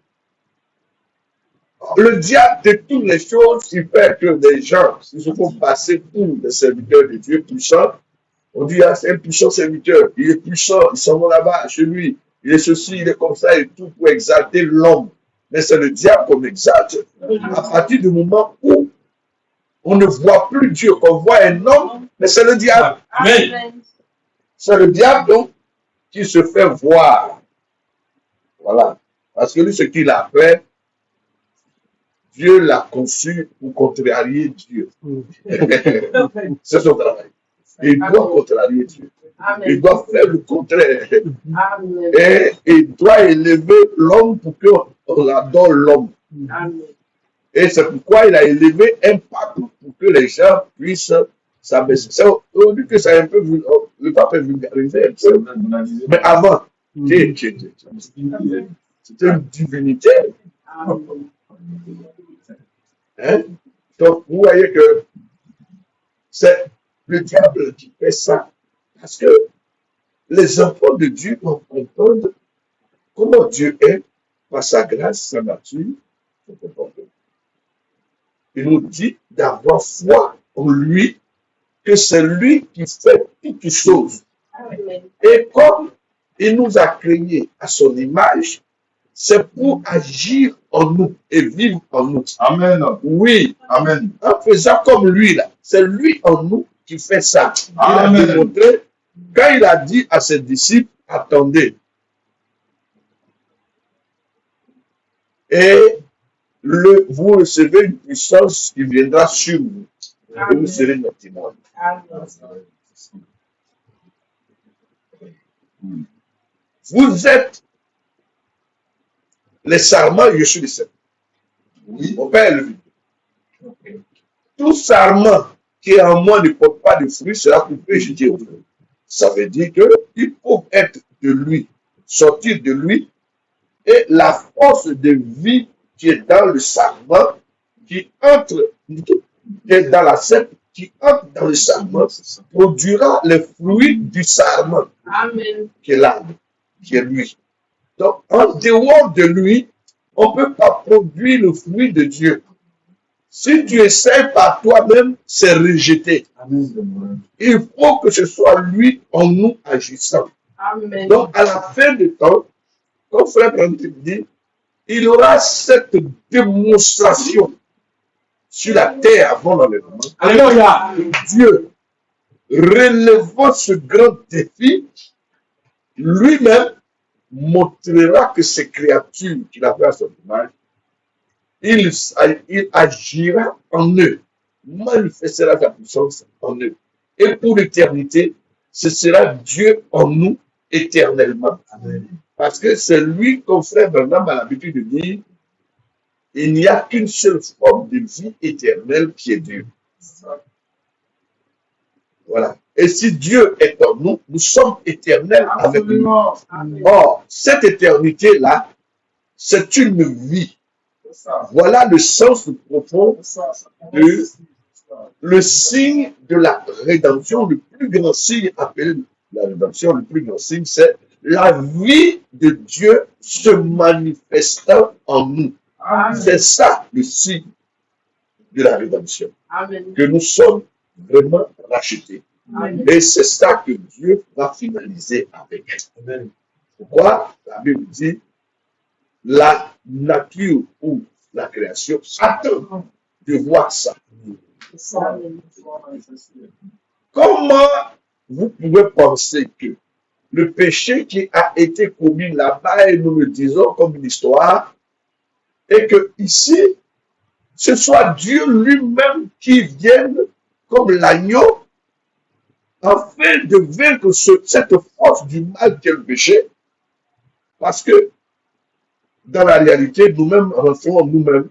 Le diable de toutes les choses, il fait que des gens, ils se font passer pour des serviteurs de Dieu puissants. On dit, ah, c'est un puissant serviteur, il est puissant, ils s'en vont là-bas chez lui, il est ceci, il est comme ça et tout pour exalter l'homme. Mais c'est le diable qu'on exalte. À partir du moment où on ne voit plus Dieu, qu'on voit un homme, mais c'est le diable. Amen. C'est le diable donc qui se fait voir. Voilà. Parce que lui, ce qu'il a fait, Dieu l'a conçu pour contrarier Dieu. C'est son travail. Il doit contrarier Dieu. Amen. Il doit faire le contraire. Amen. Et il doit élever l'homme pour qu'on adore l'homme. Amen. Et c'est pourquoi il a élevé un pape pour que les gens puissent s'abaisser. On dit que c'est un peu, le pape est vulgarisé un peu. Mais avant, c'était une divinité. Amen. Hein? Donc, vous voyez que c'est le diable qui fait ça. Parce que les enfants de Dieu doivent comprendre comment Dieu est, par sa grâce, sa nature, son comportement. Il nous dit d'avoir foi en lui, que c'est lui qui fait toutes choses. Amen. Et comme il nous a créés à son image, c'est pour agir en nous et vivre en nous. Amen. Oui, Amen. en faisant comme lui, là, c'est lui en nous qui fait ça. Il a Amen. démontré, quand il a dit à ses disciples, attendez, et vous recevez une puissance qui viendra sur vous, et vous serez mes témoins. Amen. Vous êtes les sarments, je suis les sept. Oui. Mon Père est le vide. Tout sarment qui est en moi ne porte pas de fruits sera coupé, je dis au feu. Ça veut dire qu'il faut être de lui, sortir de lui, et la force de vie qui est dans le sarment, qui entre, qui est dans la sève, qui entre dans le sarment, produira les fruits du sarment, Amen. qui est l'arbre, qui est lui. Donc, en dehors de lui, on ne peut pas produire le fruit de Dieu. Si tu essaies par toi-même, c'est rejeté. Il faut que ce soit lui en nous agissant. Amen. Donc, à la fin du temps, comme Frère Branham dit, il y aura cette démonstration sur la terre avant l'enlèvement. Alléluia. Dieu, relevant ce grand défi, lui-même montrera que ces créatures qu'il a fait à son image, il agira en eux, manifestera sa puissance en eux. Et pour l'éternité, ce sera Dieu en nous éternellement. Amen. Parce que c'est lui, comme Frère Branham a l'habitude de dire, il n'y a qu'une seule forme de vie éternelle qui est Dieu. Voilà. Et si Dieu est en nous, nous sommes éternels avec lui. Amen. Or, cette éternité-là, c'est une vie. Voilà le sens profond, le signe de la rédemption, le plus grand signe appelé la rédemption, le plus grand signe, c'est la vie de Dieu se manifestant en nous. Amen. C'est ça le signe de la rédemption, Amen. que nous sommes vraiment rachetés. Amen. Et c'est ça que Dieu va finaliser avec. Amen. Pourquoi? La Bible dit, la nature ou la création attend de voir ça. Comment vous pouvez penser que le péché qui a été commis là-bas, et nous le disons comme une histoire, et que ici, ce soit Dieu lui-même qui vienne comme l'agneau afin de vaincre cette force du mal qu'est le péché, parce que dans la réalité, nous-mêmes rentrons nous-mêmes.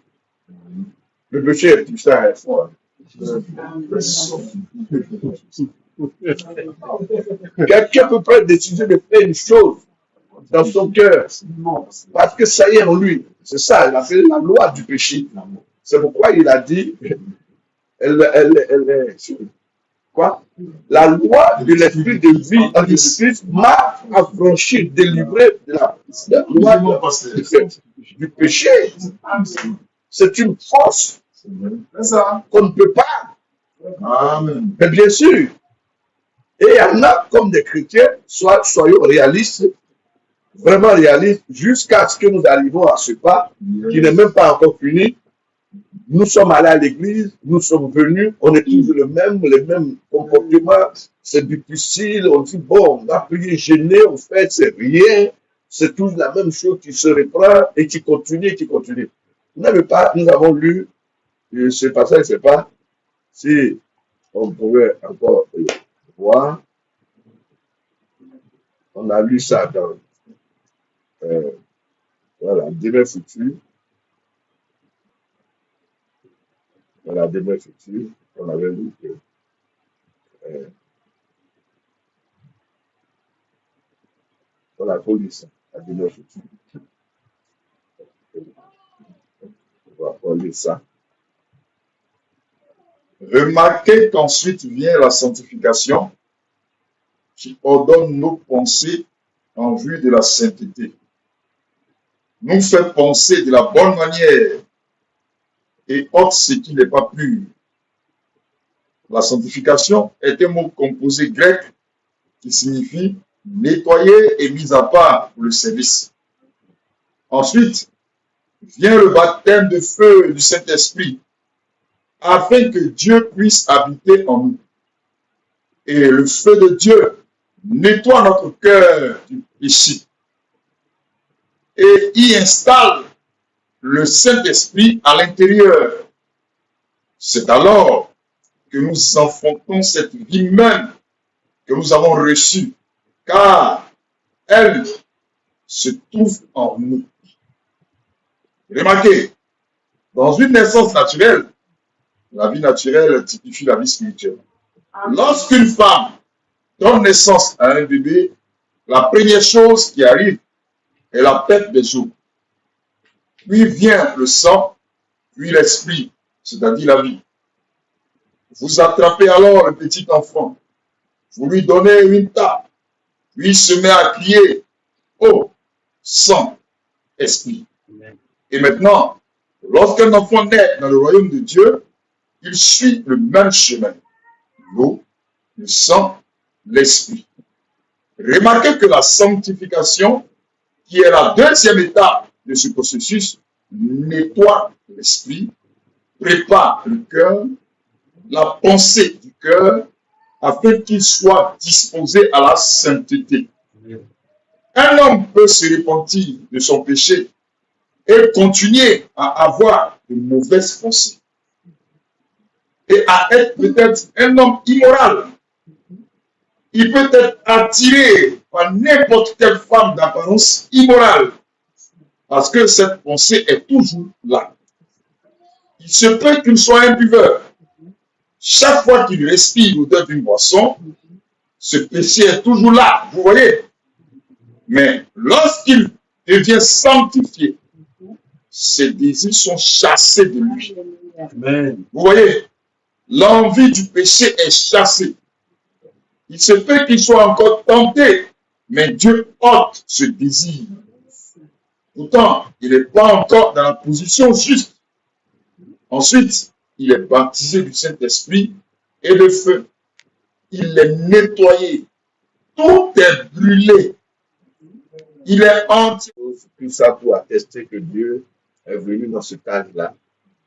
Le péché est puissant et fort. Quelqu'un peut prendre décision de faire une chose dans son cœur, parce que ça y est en lui. C'est ça, il appelle la loi du péché. C'est pourquoi il a dit, quoi? La loi de l'esprit de vie en Christ m'a affranchi, délivré de la loi du péché. C'est une force qu'on ne peut pas. Amen. Mais bien sûr, et il y en a comme des chrétiens, soyons réalistes, vraiment réalistes, jusqu'à ce que nous arrivons à ce pas qui n'est même pas encore fini. Nous sommes allés à l'église, nous sommes venus, on est toujours les mêmes comportements, c'est difficile, on dit bon, on a prié gêné, en fait, c'est rien, c'est toujours la même chose qui se reprend et qui continue et qui continue. Nous avons lu ce passage, je ne sais pas si on pouvait encore voir. On a lu ça dans voilà, Demain futur. Voilà, Demain futur, on avait lu que voilà, faut lire ça, à Demain futur. On lit ça. Remarquez qu'ensuite vient la sanctification qui ordonne nos pensées en vue de la sainteté. Nous fait penser de la bonne manière et ôte ce qui n'est pas pur. La sanctification est un mot composé grec qui signifie nettoyer et mis à part pour le service. Ensuite, vient le baptême de feu du Saint-Esprit afin que Dieu puisse habiter en nous. Et le feu de Dieu nettoie notre cœur du péché et y installe le Saint-Esprit à l'intérieur. C'est alors que nous enfantons cette vie même que nous avons reçue, car elle se trouve en nous. Remarquez, dans une naissance naturelle, la vie naturelle typifie la vie spirituelle. Lorsqu'une femme donne naissance à un bébé, la première chose qui arrive est la perte des os. Puis vient le sang, puis l'esprit, c'est-à-dire la vie. Vous attrapez alors le petit enfant, vous lui donnez une tape, puis il se met à crier « Oh, sang, esprit ». Et maintenant, lorsqu'un enfant naît dans le royaume de Dieu, il suit le même chemin. L'eau, le sang, l'esprit. Remarquez que la sanctification, qui est la deuxième étape de ce processus, nettoie l'esprit, prépare le cœur, la pensée du cœur, afin qu'il soit disposé à la sainteté. Un homme peut se repentir de son péché et continuer à avoir de mauvaises pensées et à être peut-être un homme immoral. Il peut être attiré par n'importe quelle femme d'apparence immorale parce que cette pensée est toujours là. Il se peut qu'il soit un buveur. Chaque fois qu'il respire l'odeur d'une boisson, ce péché est toujours là, vous voyez. Mais lorsqu'il devient sanctifié, ses désirs sont chassés de lui. Amen. Vous voyez, l'envie du péché est chassée. Il se peut qu'il soit encore tenté, mais Dieu ôte ce désir. Pourtant, il n'est pas encore dans la position juste. Ensuite, il est baptisé du Saint-Esprit et de feu. Il est nettoyé. Tout est brûlé. Il est entier. Tout ça pour attester que Dieu est venu dans ce cadre-là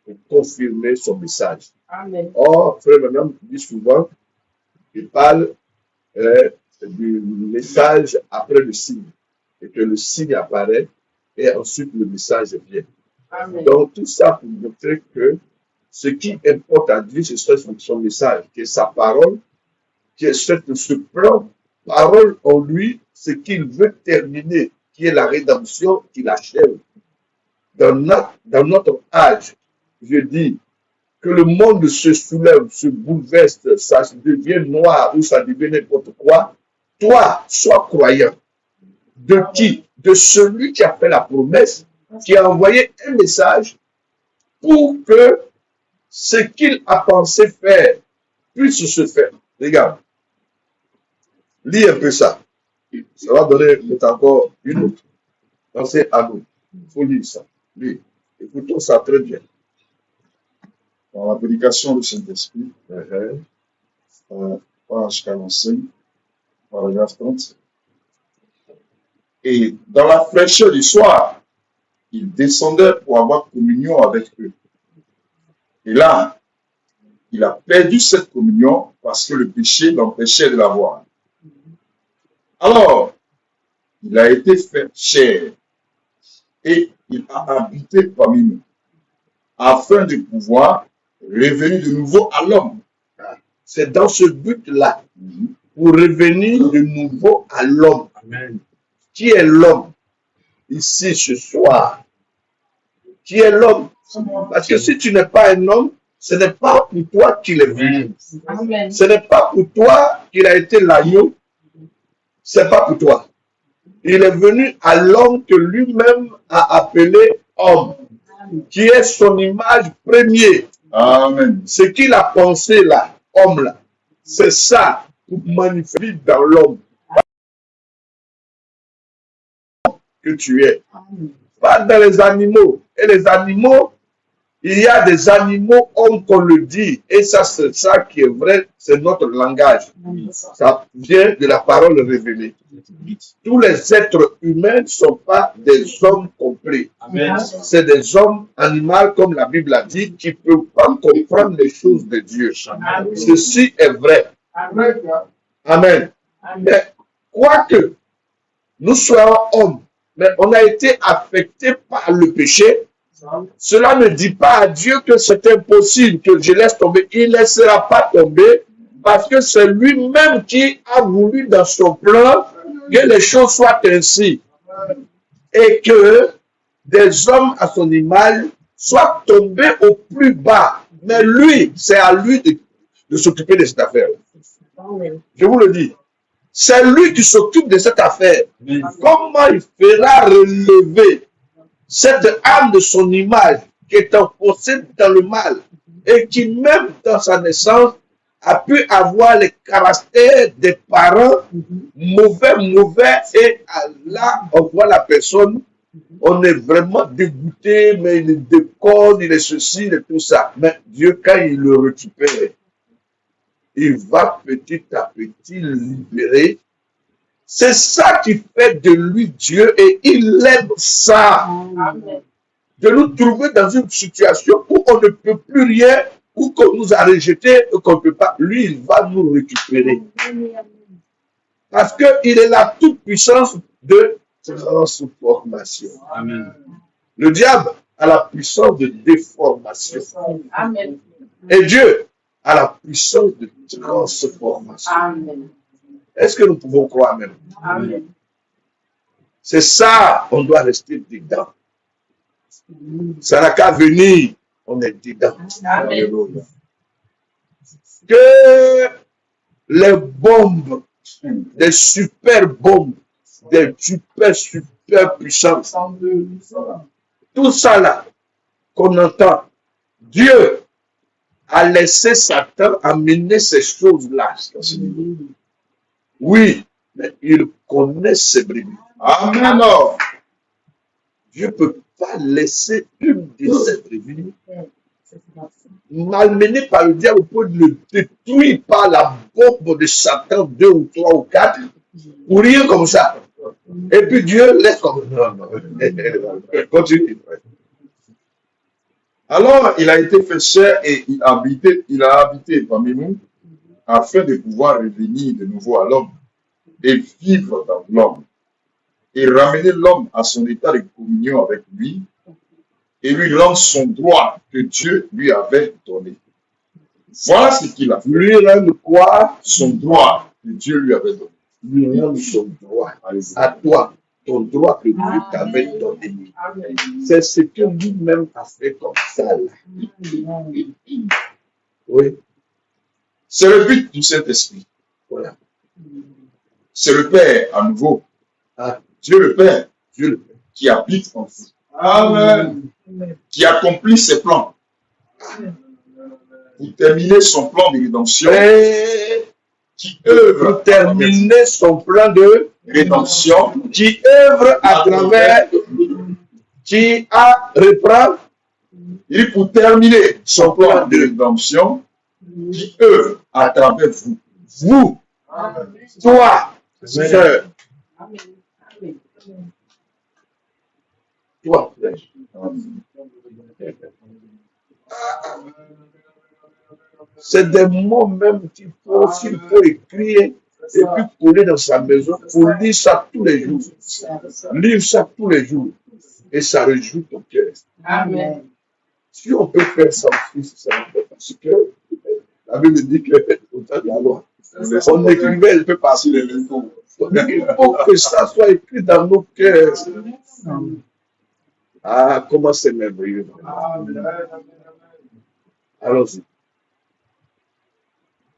pour confirmer son message. Amen. Or, frère Branham dit souvent, il parle du message après le signe, et que le signe apparaît et ensuite le message vient. Amen. Donc, tout ça pour montrer que ce qui importe à Dieu, c'est son message, qui est sa parole, qui est ce plan, parole en lui, ce qu'il veut terminer, qui est la rédemption qu'il achève. Dans notre âge, je dis que le monde se soulève, se bouleverse, ça devient noir ou ça devient n'importe quoi. Toi, sois croyant. De qui? De celui qui a fait la promesse, qui a envoyé un message pour que ce qu'il a pensé faire puisse se faire. Regarde. Lis un peu ça. Ça va donner peut-être encore une autre. Pensez à nous. Il faut lire ça. Lis. Écoutons ça très bien. Dans la prédication du Saint-Esprit, page 45, paragraphe 30. Et dans la fraîcheur du soir, il descendait pour avoir communion avec eux. Et là, il a perdu cette communion parce que le péché l'empêchait de l'avoir. Alors, il a été fait chair et il a habité parmi nous afin de pouvoir revenir de nouveau à l'homme. C'est dans ce but-là, pour revenir de nouveau à l'homme. Qui est l'homme ici ce soir? Qui est l'homme? Parce que si tu n'es pas un homme, ce n'est pas pour toi qu'il est venu. Amen. Ce n'est pas pour toi qu'il a été l'agneau. Ce n'est pas pour toi. Il est venu à l'homme que lui-même a appelé homme, qui est son image première. Amen. Ce qu'il a pensé là, homme là, c'est ça pour manifester dans l'homme que tu es. Pas dans les animaux. Et les animaux, il y a des animaux hommes qu'on le dit. Et ça, c'est ça qui est vrai, c'est notre langage. Ça vient de la parole révélée. Tous les êtres humains ne sont pas des hommes complets. C'est des hommes animaux, comme la Bible a dit, qui ne peuvent pas comprendre les choses de Dieu. Ceci est vrai. Amen. Mais quoique nous soyons hommes, mais on a été affecté par le péché, cela ne dit pas à Dieu que c'est impossible que je laisse tomber. Il ne laissera pas tomber parce que c'est lui-même qui a voulu dans son plan que les choses soient ainsi. Et que des hommes à son image soient tombés au plus bas. Mais lui, c'est à lui de s'occuper de cette affaire. Je vous le dis. C'est lui qui s'occupe de cette affaire. Comment il fera relever cette âme de son image qui est enfoncée dans le mal et qui même dans sa naissance a pu avoir les caractères des parents mauvais et là on voit la personne, on est vraiment dégoûté, mais il est déconne, il est ceci, il est tout ça. Mais Dieu, quand il le récupère, il va petit à petit le libérer. C'est ça qui fait de lui Dieu et il aime ça. Amen. De nous trouver dans une situation où on ne peut plus rien, où qu'on nous a rejetés et qu'on ne peut pas. Lui, il va nous récupérer. Parce qu'il est la toute-puissance de transformation. Amen. Le diable a la puissance de déformation. Amen. Et Dieu a la puissance de transformation. Amen. Est-ce que nous pouvons croire même? Amen. C'est ça, on doit rester dedans. Ça n'a qu'à venir, on est dedans. Amen. Alléluia. Que les bombes, des super bombes, des super puissances, tout ça là qu'on entend, Dieu a laissé Satan amener ces choses-là. Oui, mais il connaît ses brebis. Amen. Dieu ne peut pas laisser une de ses brebis malmenée par le diable pour le détruire par la bombe de Satan, 2 ou 3 ou 4, ou rien comme ça. Et puis Dieu laisse comme non. Continue. Alors, il a été fait chair et il a habité parmi nous afin de pouvoir revenir de nouveau à l'homme et vivre dans l'homme et ramener l'homme à son état de communion avec lui et lui rendre son droit que Dieu lui avait donné. Voilà ce qu'il a fait. Lui rendre quoi? Son droit que Dieu lui avait donné. Lui rendre son droit. À toi, ton droit que Dieu t'avait donné. C'est ce que lui-même a fait comme ça. Là. Oui. C'est le but du Saint-Esprit. Voilà. C'est le Père à nouveau. Ah, Dieu le Père Dieu le fait. qui habite en vous. Amen. Qui accomplit ses plans. Pour terminer son plan de rédemption. Et Qui œuvre pour terminer son plan de rédemption. qui œuvre à travers, qui a reprend Et pour terminer son plan de rédemption. Qui œuvre à travers vous. vous, toi, sœur, Amen. Amen. toi. C'est des mots même qu'il faut, s'il faut écrire et puis coller dans sa maison, il faut lire ça tous les jours. Lire ça tous les jours. Et ça réjouit ton cœur. Amen. Si on peut faire ça aussi, c'est ça. Parce que la Bible dit que au temps de la loi, on écrivait, elle peut passer les légumes. Il faut que ça soit écrit dans nos cœurs. Ah, comment c'est merveilleux. Allons-y.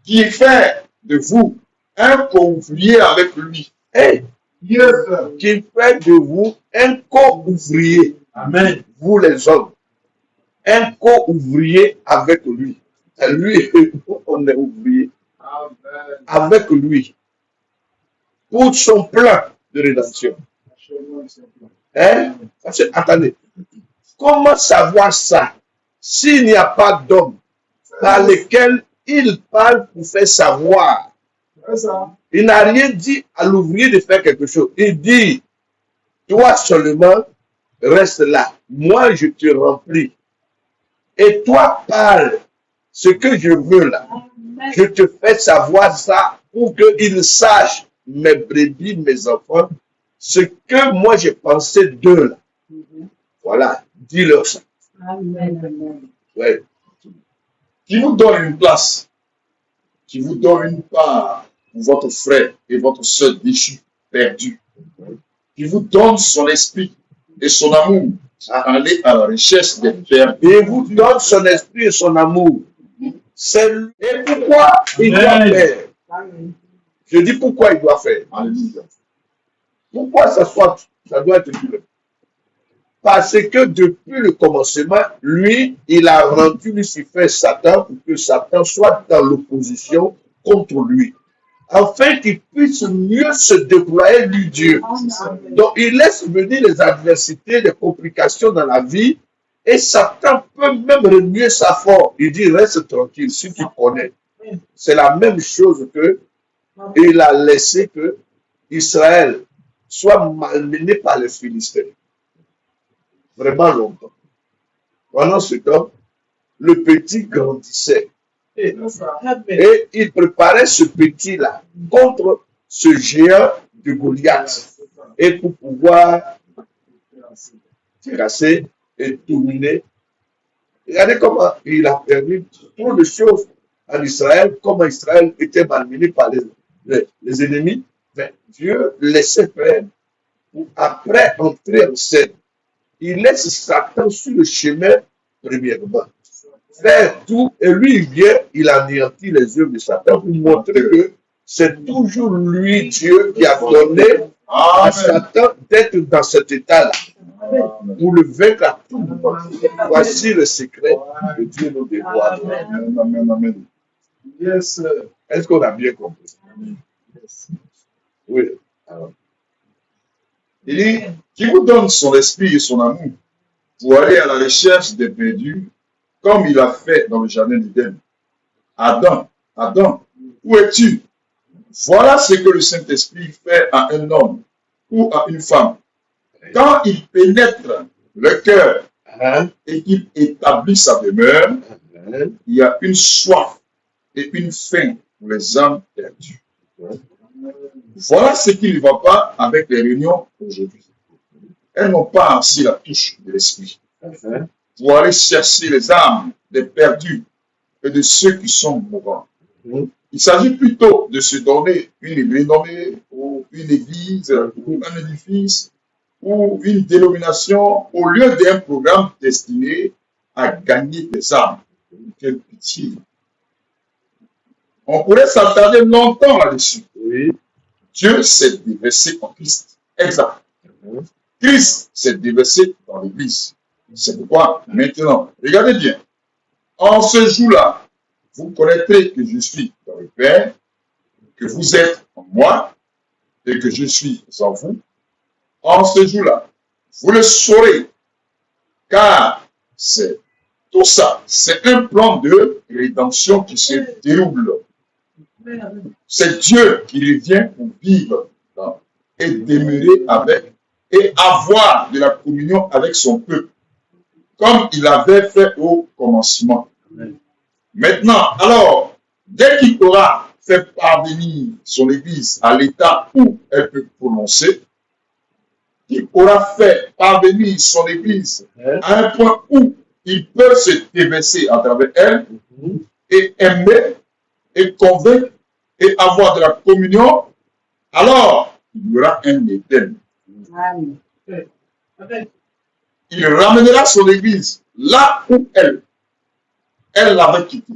Qui fait de vous un co-ouvrier avec lui. Hey, qui fait de vous un co-ouvrier. Amen. Vous les hommes. Un co-ouvrier avec lui. Et lui, on est ouvrier. Avec lui. Pour son plan de rédemption. Hein? Parce que, attendez. Comment savoir ça s'il n'y a pas d'homme par lequel il parle pour faire savoir? Il n'a rien dit à l'ouvrier de faire quelque chose. Il dit, toi seulement, reste là. Moi, je te remplis. Et toi, parle ce que je veux là. Je te fais savoir ça pour qu'il sache, mes brebis, mes enfants, ce que moi j'ai pensé d'eux là. Voilà, dis-leur ça. Amen. Ouais. Qui vous donne une place, qui vous donne une part pour votre frère et votre soeur déchus, perdus, qui vous donne son esprit et son amour à aller à la recherche des perdus. Il vous donne son esprit et son amour. C'est lui. Et pourquoi il doit faire? Je dis pourquoi il doit faire. Alléluia. Pourquoi ça doit être dur? Parce que depuis le commencement, lui, il a rendu Lucifer Satan pour que Satan soit dans l'opposition contre lui. Afin qu'il puisse mieux se déployer, lui, Dieu. Donc, il laisse venir les adversités, les complications dans la vie, et Satan peut même remuer sa force. Il dit, reste tranquille, si tu connais. C'est la même chose que il a laissé que Israël soit malmené par les Philistins. Vraiment longtemps. Pendant ce temps, le petit grandissait. Et il préparait ce petit-là contre ce géant de Goliath. Et pour pouvoir terrasser et dominer. Regardez comment il a permis trop de choses en Israël, comment Israël était malmené par les ennemis. Mais Dieu laissait faire pour après entrer en scène. Il laisse Satan sur le chemin, premièrement. Faire tout, et lui, il vient, il anéantit les œuvres de Satan pour montrer que c'est toujours lui, Dieu, qui a donné à Satan d'être dans cet état-là. Pour le vaincre à tout moment. Voici le secret que Dieu nous dévoile. Amen, amen. Yes. Est-ce qu'on a bien compris? Oui. Alors, Il dit, qui vous donne son esprit et son amour pour aller à la recherche des perdus, comme il a fait dans le jardin d'Éden. Adam, Adam, où es-tu? Voilà ce que le Saint-Esprit fait à un homme ou à une femme, quand il pénètre le cœur Hein? et qu'il établit sa demeure, Hein? il y a une soif et une faim pour les âmes perdues. Voilà ce qui ne va pas avec les réunions aujourd'hui. Elles n'ont pas ainsi la touche de l'esprit Hein? pour aller chercher les âmes des perdus et de ceux qui sont mourants. Hein? Il s'agit plutôt de se donner une renommée ou une église ou un édifice ou une dénomination au lieu d'un programme destiné à gagner des âmes. Quelle pitié! On pourrait s'attarder longtemps là-dessus. Oui. Dieu s'est déversé en Christ. Exact. Hein? Christ s'est déversé dans l'Église. C'est pourquoi, maintenant, regardez bien. En ce jour-là, vous connaîtrez que je suis dans le Père, que vous êtes en moi et que je suis en vous. En ce jour-là, vous le saurez, car c'est tout ça, c'est un plan de rédemption qui se déroule. C'est Dieu qui revient pour vivre et demeurer avec et avoir de la communion avec son peuple, comme il avait fait au commencement. Maintenant, alors, dès qu'il aura fait parvenir son Église à l'état où elle peut prononcer, il aura fait parvenir son Église à un point où il peut se déverser à travers elle et aimer et convaincre et avoir de la communion, alors il y aura un Éden. Amen. Il ramènera son Église là où elle l'avait quittée.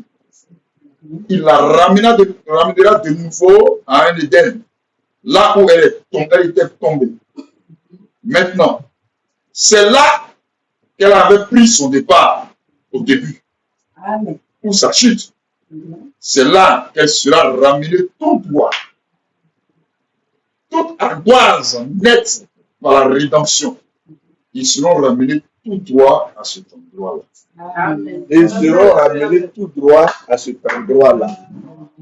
Il la ramènera de nouveau à un Éden, là où elle était tombée. Maintenant, c'est là qu'elle avait pris son départ au début, Amen. ou sa chute. C'est là qu'elle sera ramenée tout droit, toute ardoise nette par la rédemption. Ils seront ramenés tout droit à cet endroit-là. Amen. Et ils seront ramenés tout droit à cet endroit-là.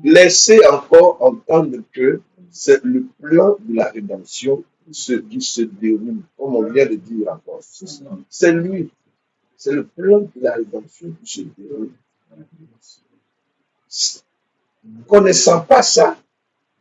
Laissez encore entendre que c'est le plan de la rédemption qui se déroule, comme on vient de dire encore. C'est lui. C'est le plan de la rédemption qui se déroule. Connaissant pas ça,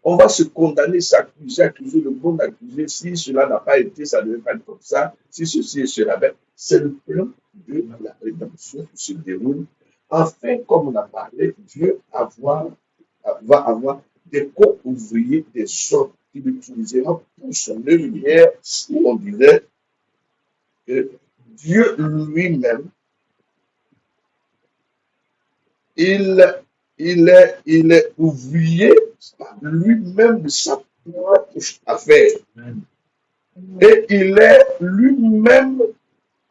on va se condamner, s'accuser, accuser le monde, accuser si cela n'a pas été, ça ne devait pas être comme ça, si ceci et cela. C'est le plan de la rédemption qui se déroule. Enfin, comme on a parlé, Dieu va avoir des co-ouvriers, des sortes qu'il utilisera pour son lumière, où on disait que Dieu lui-même, il est ouvrier par lui-même de sa propre affaire. Et il est lui-même,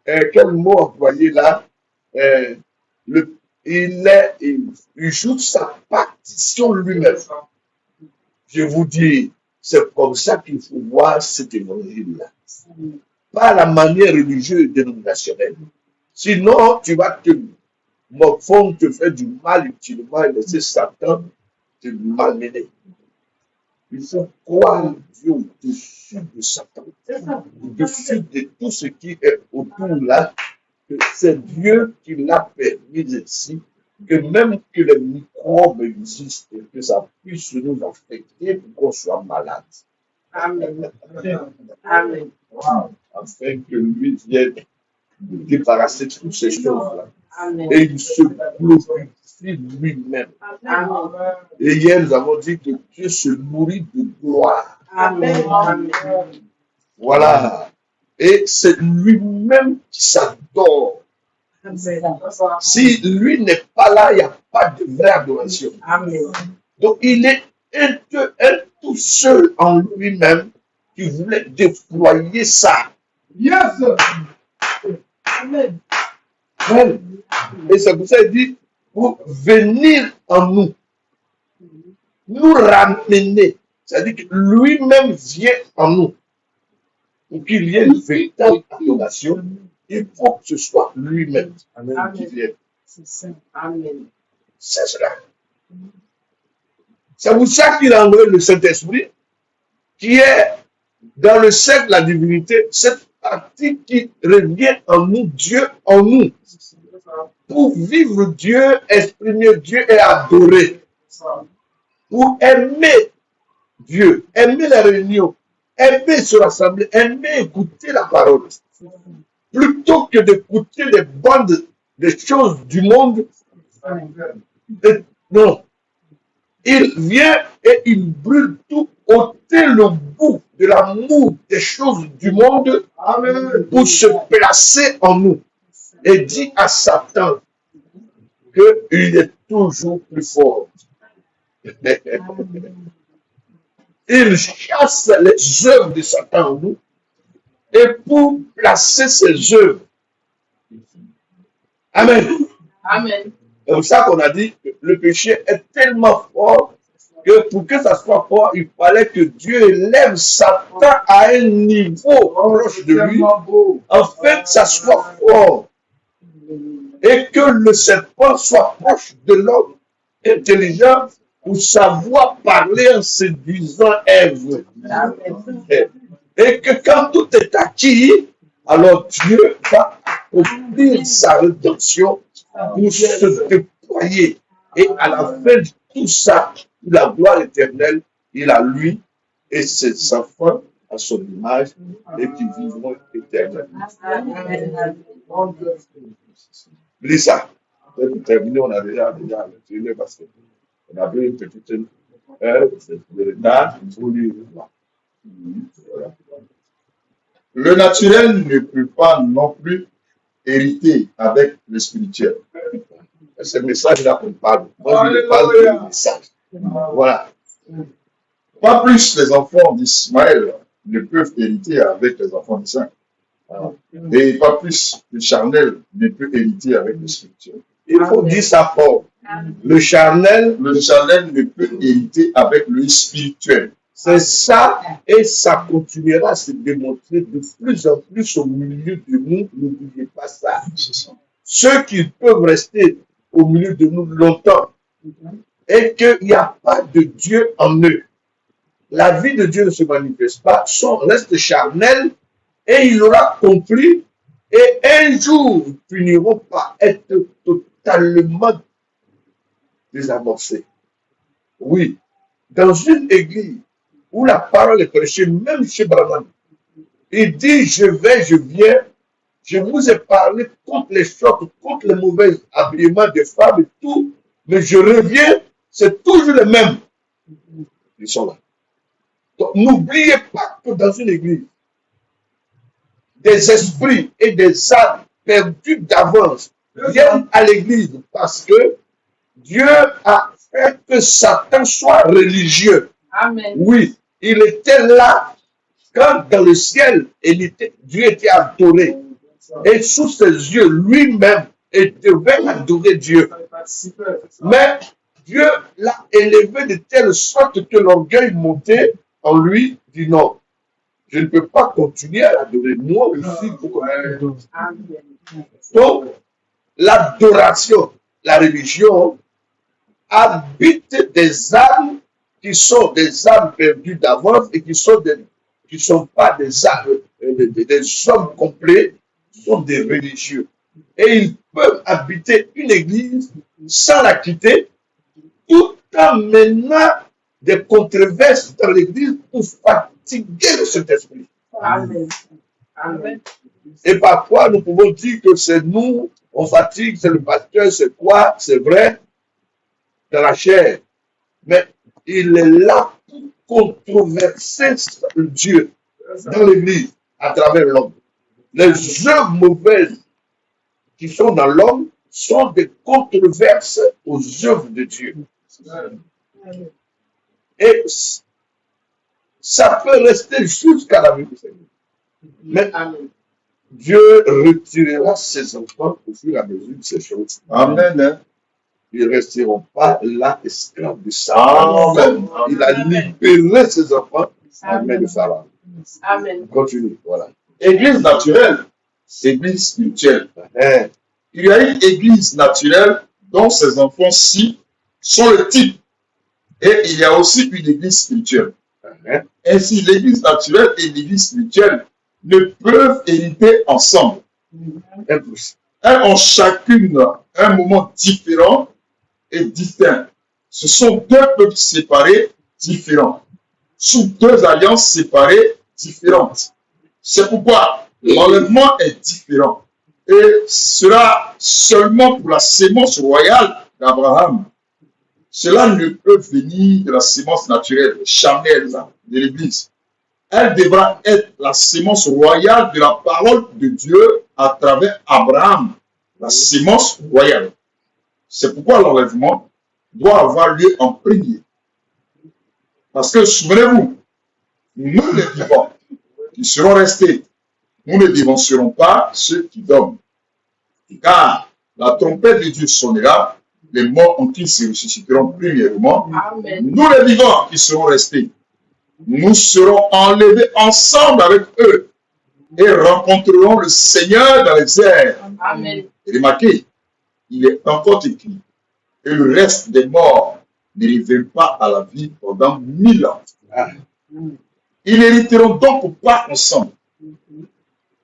quel mot employé là, il joue sa partition lui-même. Je vous dis, c'est comme ça qu'il faut voir cet évangile-là. Pas la manière religieuse dénominationnelle. Sinon, tu vas te morfondre, te faire du mal utilement et laisser Satan te malmener. Il faut croire Dieu au-dessus de Satan, au-dessus de tout ce qui est autour là, que c'est Dieu qui l'a permis ainsi, que même que les microbes existent et que ça puisse nous affecter pour qu'on soit malade. Amen. Amen. Afin que lui vienne nous débarrasser de toutes ces choses-là. Amen. Et il se glorifie lui-même. Amen. Et hier, nous avons dit que Dieu se nourrit de gloire. Amen. Amen. Voilà. Et c'est lui-même qui s'adore. Si lui n'est pas là, il n'y a pas de vraie adoration. Amen. Donc, il est un tout seul en lui-même qui voulait déployer ça. Yes. Amen. Ouais. Et c'est pour ça qu'il dit, pour venir en nous, nous ramener. C'est-à-dire que lui-même vient en nous. Pour qu'il y ait une véritable adoration, il faut que ce soit lui-même qui vienne. C'est ça. Amen. C'est cela. C'est pour ça qu'il a envoyé le Saint-Esprit, qui est dans le cercle de la divinité, cette partie qui revient en nous, Dieu en nous, pour vivre Dieu, exprimer Dieu et adorer, pour aimer Dieu, aimer la réunion, aimer se rassembler, aimer écouter la parole, plutôt que d'écouter les bandes des choses du monde. Non, il vient et il brûle tout, ôter le goût de l'amour des choses du monde. Amen. Pour se placer en nous. Et dit à Satan qu'il est toujours plus fort. Il chasse les œuvres de Satan en nous. Et pour placer ses œuvres. Amen. Amen. C'est pour ça qu'on a dit que le péché est tellement fort que pour que ça soit fort, il fallait que Dieu élève Satan à un niveau proche de lui, afin que ça soit fort. Et que le serpent soit proche de l'homme intelligent pour savoir parler en séduisant Ève. Et que quand tout est acquis, alors Dieu va accomplir sa rédemption pour se déployer. Et à la fin de tout ça, la gloire éternelle, il a lui et ses enfants à son image et qui vivront éternellement. Lis ça. Pour terminer, on a déjà tiré parce qu'on avait une petite retard pour lire. Voilà. Le naturel ne peut pas non plus hériter avec le spirituel. C'est ce message-là qu'on parle. Moi, je parle du message. Voilà. Pas plus les enfants d'Ismaël ne peuvent hériter avec les enfants des saints. Et pas plus le charnel ne peut hériter avec le spirituel. Il faut dire ça fort. Le charnel ne peut hériter avec le spirituel. C'est ça, et ça continuera à se démontrer de plus en plus au milieu de nous. N'oubliez pas ça. Ceux qui peuvent rester au milieu de nous longtemps et qu'il n'y a pas de Dieu en eux. La vie de Dieu ne se manifeste pas, son reste charnel, et il aura compris, et un jour, ils finiront par être totalement désamorcés. Oui, dans une église où la parole est prêchée, même chez Branham, il dit, je viens, je vous ai parlé contre les chocs, contre les mauvais habillements des femmes et tout, mais je reviens, c'est toujours les mêmes. Ils sont là. Donc, n'oubliez pas que dans une église, des esprits et des âmes perdus d'avance viennent à l'église parce que Dieu a fait que Satan soit religieux. Amen. Oui, il était là quand dans le ciel, Dieu était adoré. Et sous ses yeux, lui-même, il devait adorer Dieu. Mais Dieu l'a élevé de telle sorte que l'orgueil montait en lui, dit non, je ne peux pas continuer à l'adorer. Moi aussi, il faut qu'on m'adore. Donc, l'adoration, la religion, habite des âmes qui sont des âmes perdues d'avance et qui sont pas des âmes, des hommes complets, sont des religieux. Et ils peuvent habiter une église sans la quitter, tout en menant des controverses dans l'église pour fatiguer le Saint-Esprit. Amen. Amen. Et parfois, nous pouvons dire que c'est nous, on fatigue, c'est le pasteur, c'est quoi, c'est vrai, dans la chair. Mais il est là pour controverser Dieu dans l'église, à travers l'homme. Les œuvres mauvaises qui sont dans l'homme sont des controverses aux œuvres de Dieu. Et ça peut rester jusqu'à la vie du Seigneur. Mais Dieu retirera ses enfants au fur et à mesure de ces choses. Amen. Ils ne resteront pas là esclaves du Satan. Il a libéré ses enfants en main de Pharaon. Amen. Continue, voilà. Église naturelle, église spirituelle. Il y a une église naturelle dont ces enfants-ci sont le type. Et il y a aussi une église spirituelle. Hein? Ainsi, l'église naturelle et l'église spirituelle ne peuvent hériter ensemble. Impossible. Elles ont chacune un moment différent et distinct. Ce sont deux peuples séparés, différents, sous deux alliances séparées, différentes. C'est pourquoi l'enlèvement est différent. Et cela seulement pour la sémence royale d'Abraham. Cela ne peut venir de la sémence naturelle, charnelle de l'Église. Elle devra être la sémence royale de la parole de Dieu à travers Abraham, la sémence royale. C'est pourquoi l'enlèvement doit avoir lieu en premier. Parce que, souvenez-vous, nous les vivants qui serons restés, nous ne dévancerons pas ceux qui dorment. Car la trompette de Dieu sonnera, les morts en qui se ressusciteront premièrement. Amen. Nous les vivants qui serons restés, nous serons enlevés ensemble avec eux et rencontrerons le Seigneur dans les airs. Amen. Et remarquez, il est encore écrit, et le reste des morts ne reviennent pas à la vie pendant 1000 ans. Ah. Ils n'hériteront donc pas ensemble.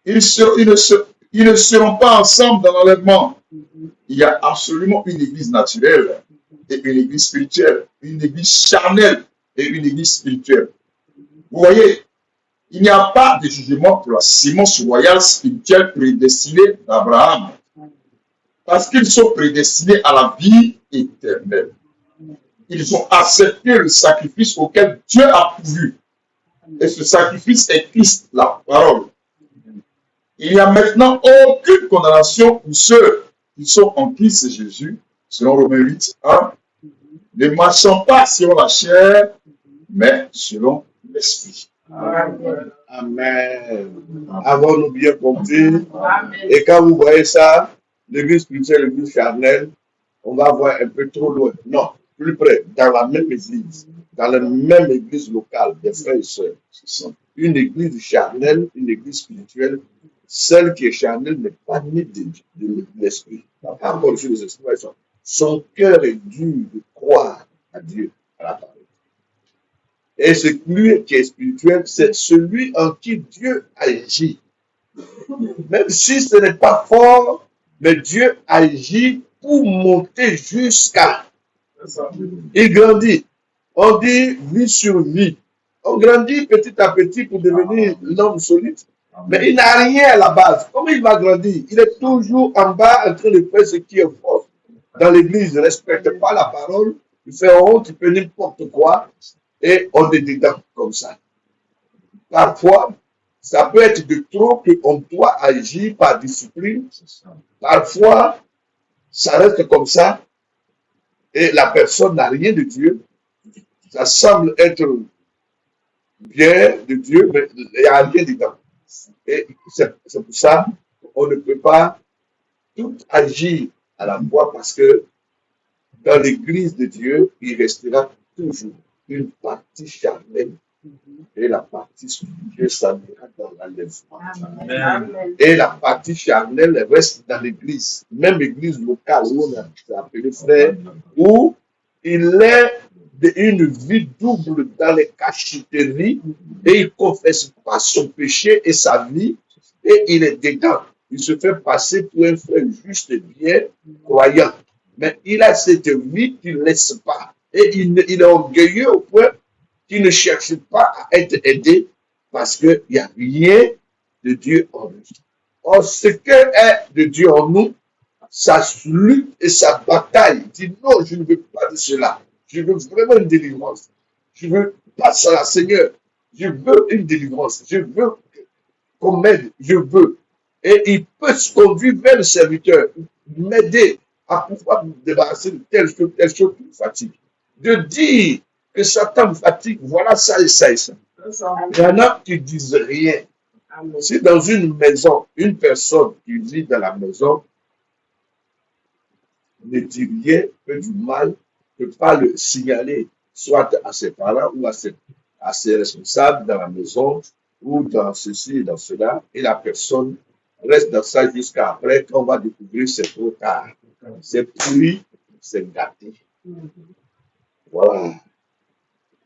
Ils ne seront pas ensemble dans l'enlèvement. Il y a absolument une église naturelle et une église spirituelle, une église charnelle et une église spirituelle. Vous voyez, il n'y a pas de jugement pour la sémence royale spirituelle prédestinée d'Abraham, parce qu'ils sont prédestinés à la vie éternelle. Ils ont accepté le sacrifice auquel Dieu a pourvu. Et ce sacrifice est Christ, la parole. Il n'y a maintenant aucune condamnation pour ceux qui sont en Christ Jésus, selon Romains 8, 1, ne marchant pas selon la chair, mais selon l'esprit. Amen. Amen. Avons-nous bien compris? Amen. Et quand vous voyez ça, l'église spirituelle, l'église charnelle, on va voir un peu trop loin. Non, plus près, dans la même église, dans la même église locale, des frères et sœurs. Une église charnelle, une église spirituelle, celle qui est charnelle n'est pas née de l'esprit. Encore sur les expressions. Son cœur est dur de croire à Dieu, à la parole. Et celui qui est spirituel, c'est celui en qui Dieu agit. Même si ce n'est pas fort, mais Dieu agit pour monter jusqu'à. Il grandit. On dit vie sur vie. On grandit petit à petit pour devenir l'homme solide. Mais il n'a rien à la base. Comment il va grandir? Il est toujours en bas en train de faire ce qui est fort. Dans l'église, il ne respecte pas la parole. Il fait honte, il fait n'importe quoi. Et on est dedans comme ça. Parfois, ça peut être de trop qu'on doit agir par discipline. Parfois, ça reste comme ça. Et la personne n'a rien de Dieu. Ça semble être bien de Dieu, mais il n'y a rien dedans. Et c'est pour ça qu'on ne peut pas tout agir à la fois parce que dans l'église de Dieu, il restera toujours une partie charnelle et la partie spirituelle s'en ira dans l'enlèvement. Amen. Et la partie charnelle reste dans l'église, même église locale où on a appelé frère, où il est une vie double dans les cacheteries et il ne confesse pas son péché et sa vie et il est dedans. Il se fait passer pour un frère juste et bien croyant. Mais il a cette vie qu'il ne laisse pas. Et il est orgueilleux au point qu'il ne cherche pas à être aidé parce qu'il n'y a rien de Dieu en lui. Or, ce que est de Dieu en nous, sa lutte et sa bataille. Il dit non, je ne veux pas de cela. Je veux vraiment une délivrance. Je veux passer à la Seigneur. Je veux une délivrance. Je veux qu'on m'aide. Je veux. Et il peut se conduire vers le serviteur, m'aider à pouvoir me débarrasser de telle chose qui me fatigue. De dire que Satan me fatigue, voilà ça et ça et ça. Il y en a qui disent rien. Si dans une maison, une personne qui vit dans la maison ne dit rien, fait du mal, ne peut pas le signaler, soit à ses parents ou à ses responsables dans la maison, ou dans ceci et dans cela, et la personne reste dans ça jusqu'à après, quand on va découvrir c'est trop tard. C'est pourri, c'est gâté. Voilà.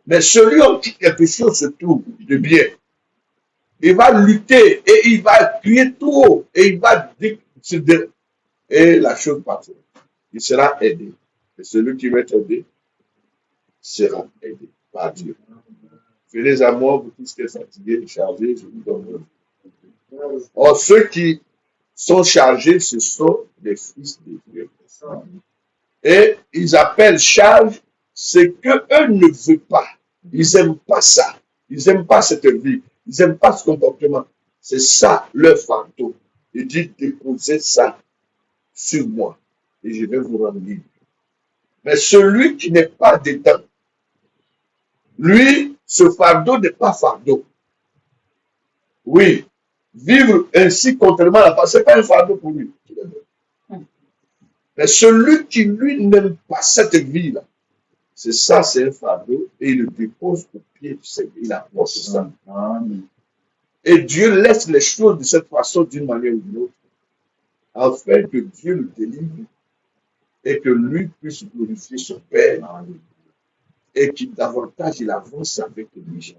Mais celui en qui quelque chose se trouve de bien, il va lutter et il va crier tout haut et il va dire et la chose passera. Il sera aidé. Et celui qui va être aidé sera aidé par Dieu. Venez à moi, vous tous qui êtes fatigués, chargés, je vous donne. Or, ceux qui sont chargés, ce sont les fils de Dieu. Et ils appellent charge ce qu'eux ne veulent pas. Ils n'aiment pas ça. Ils n'aiment pas cette vie. Ils n'aiment pas ce comportement. C'est ça leur fardeau. Il dit déposez ça sur moi et je vais vous rendre libre. Mais celui qui n'est pas dedans, lui, ce fardeau n'est pas fardeau. Oui, vivre ainsi contrairement à la parole, ce n'est pas un fardeau pour lui. Mais celui qui, lui, n'aime pas cette vie-là, c'est ça, c'est un fardeau, et il le dépose au pied du Seigneur. Il apporte ça. Et Dieu laisse les choses de cette façon, d'une manière ou d'une autre, afin que Dieu le délivre et que lui puisse glorifier son Père et qu'il davantage il avance avec lui.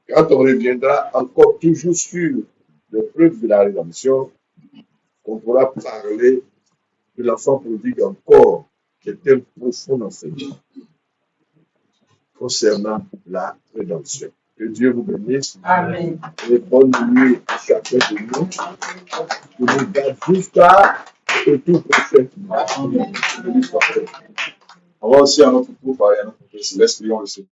Quand on reviendra encore toujours sur les preuves de la rédemption, on pourra parler de l'enfant prodigue encore, qui est un profond enseignement concernant la rédemption. Que Dieu vous bénisse. Amen. Et bonne nuit à chacun de nous. Que nous garde jusqu'à le tout prochain. On va aussi à notre tour parler à notre Père Céleste, prions le Seigneur.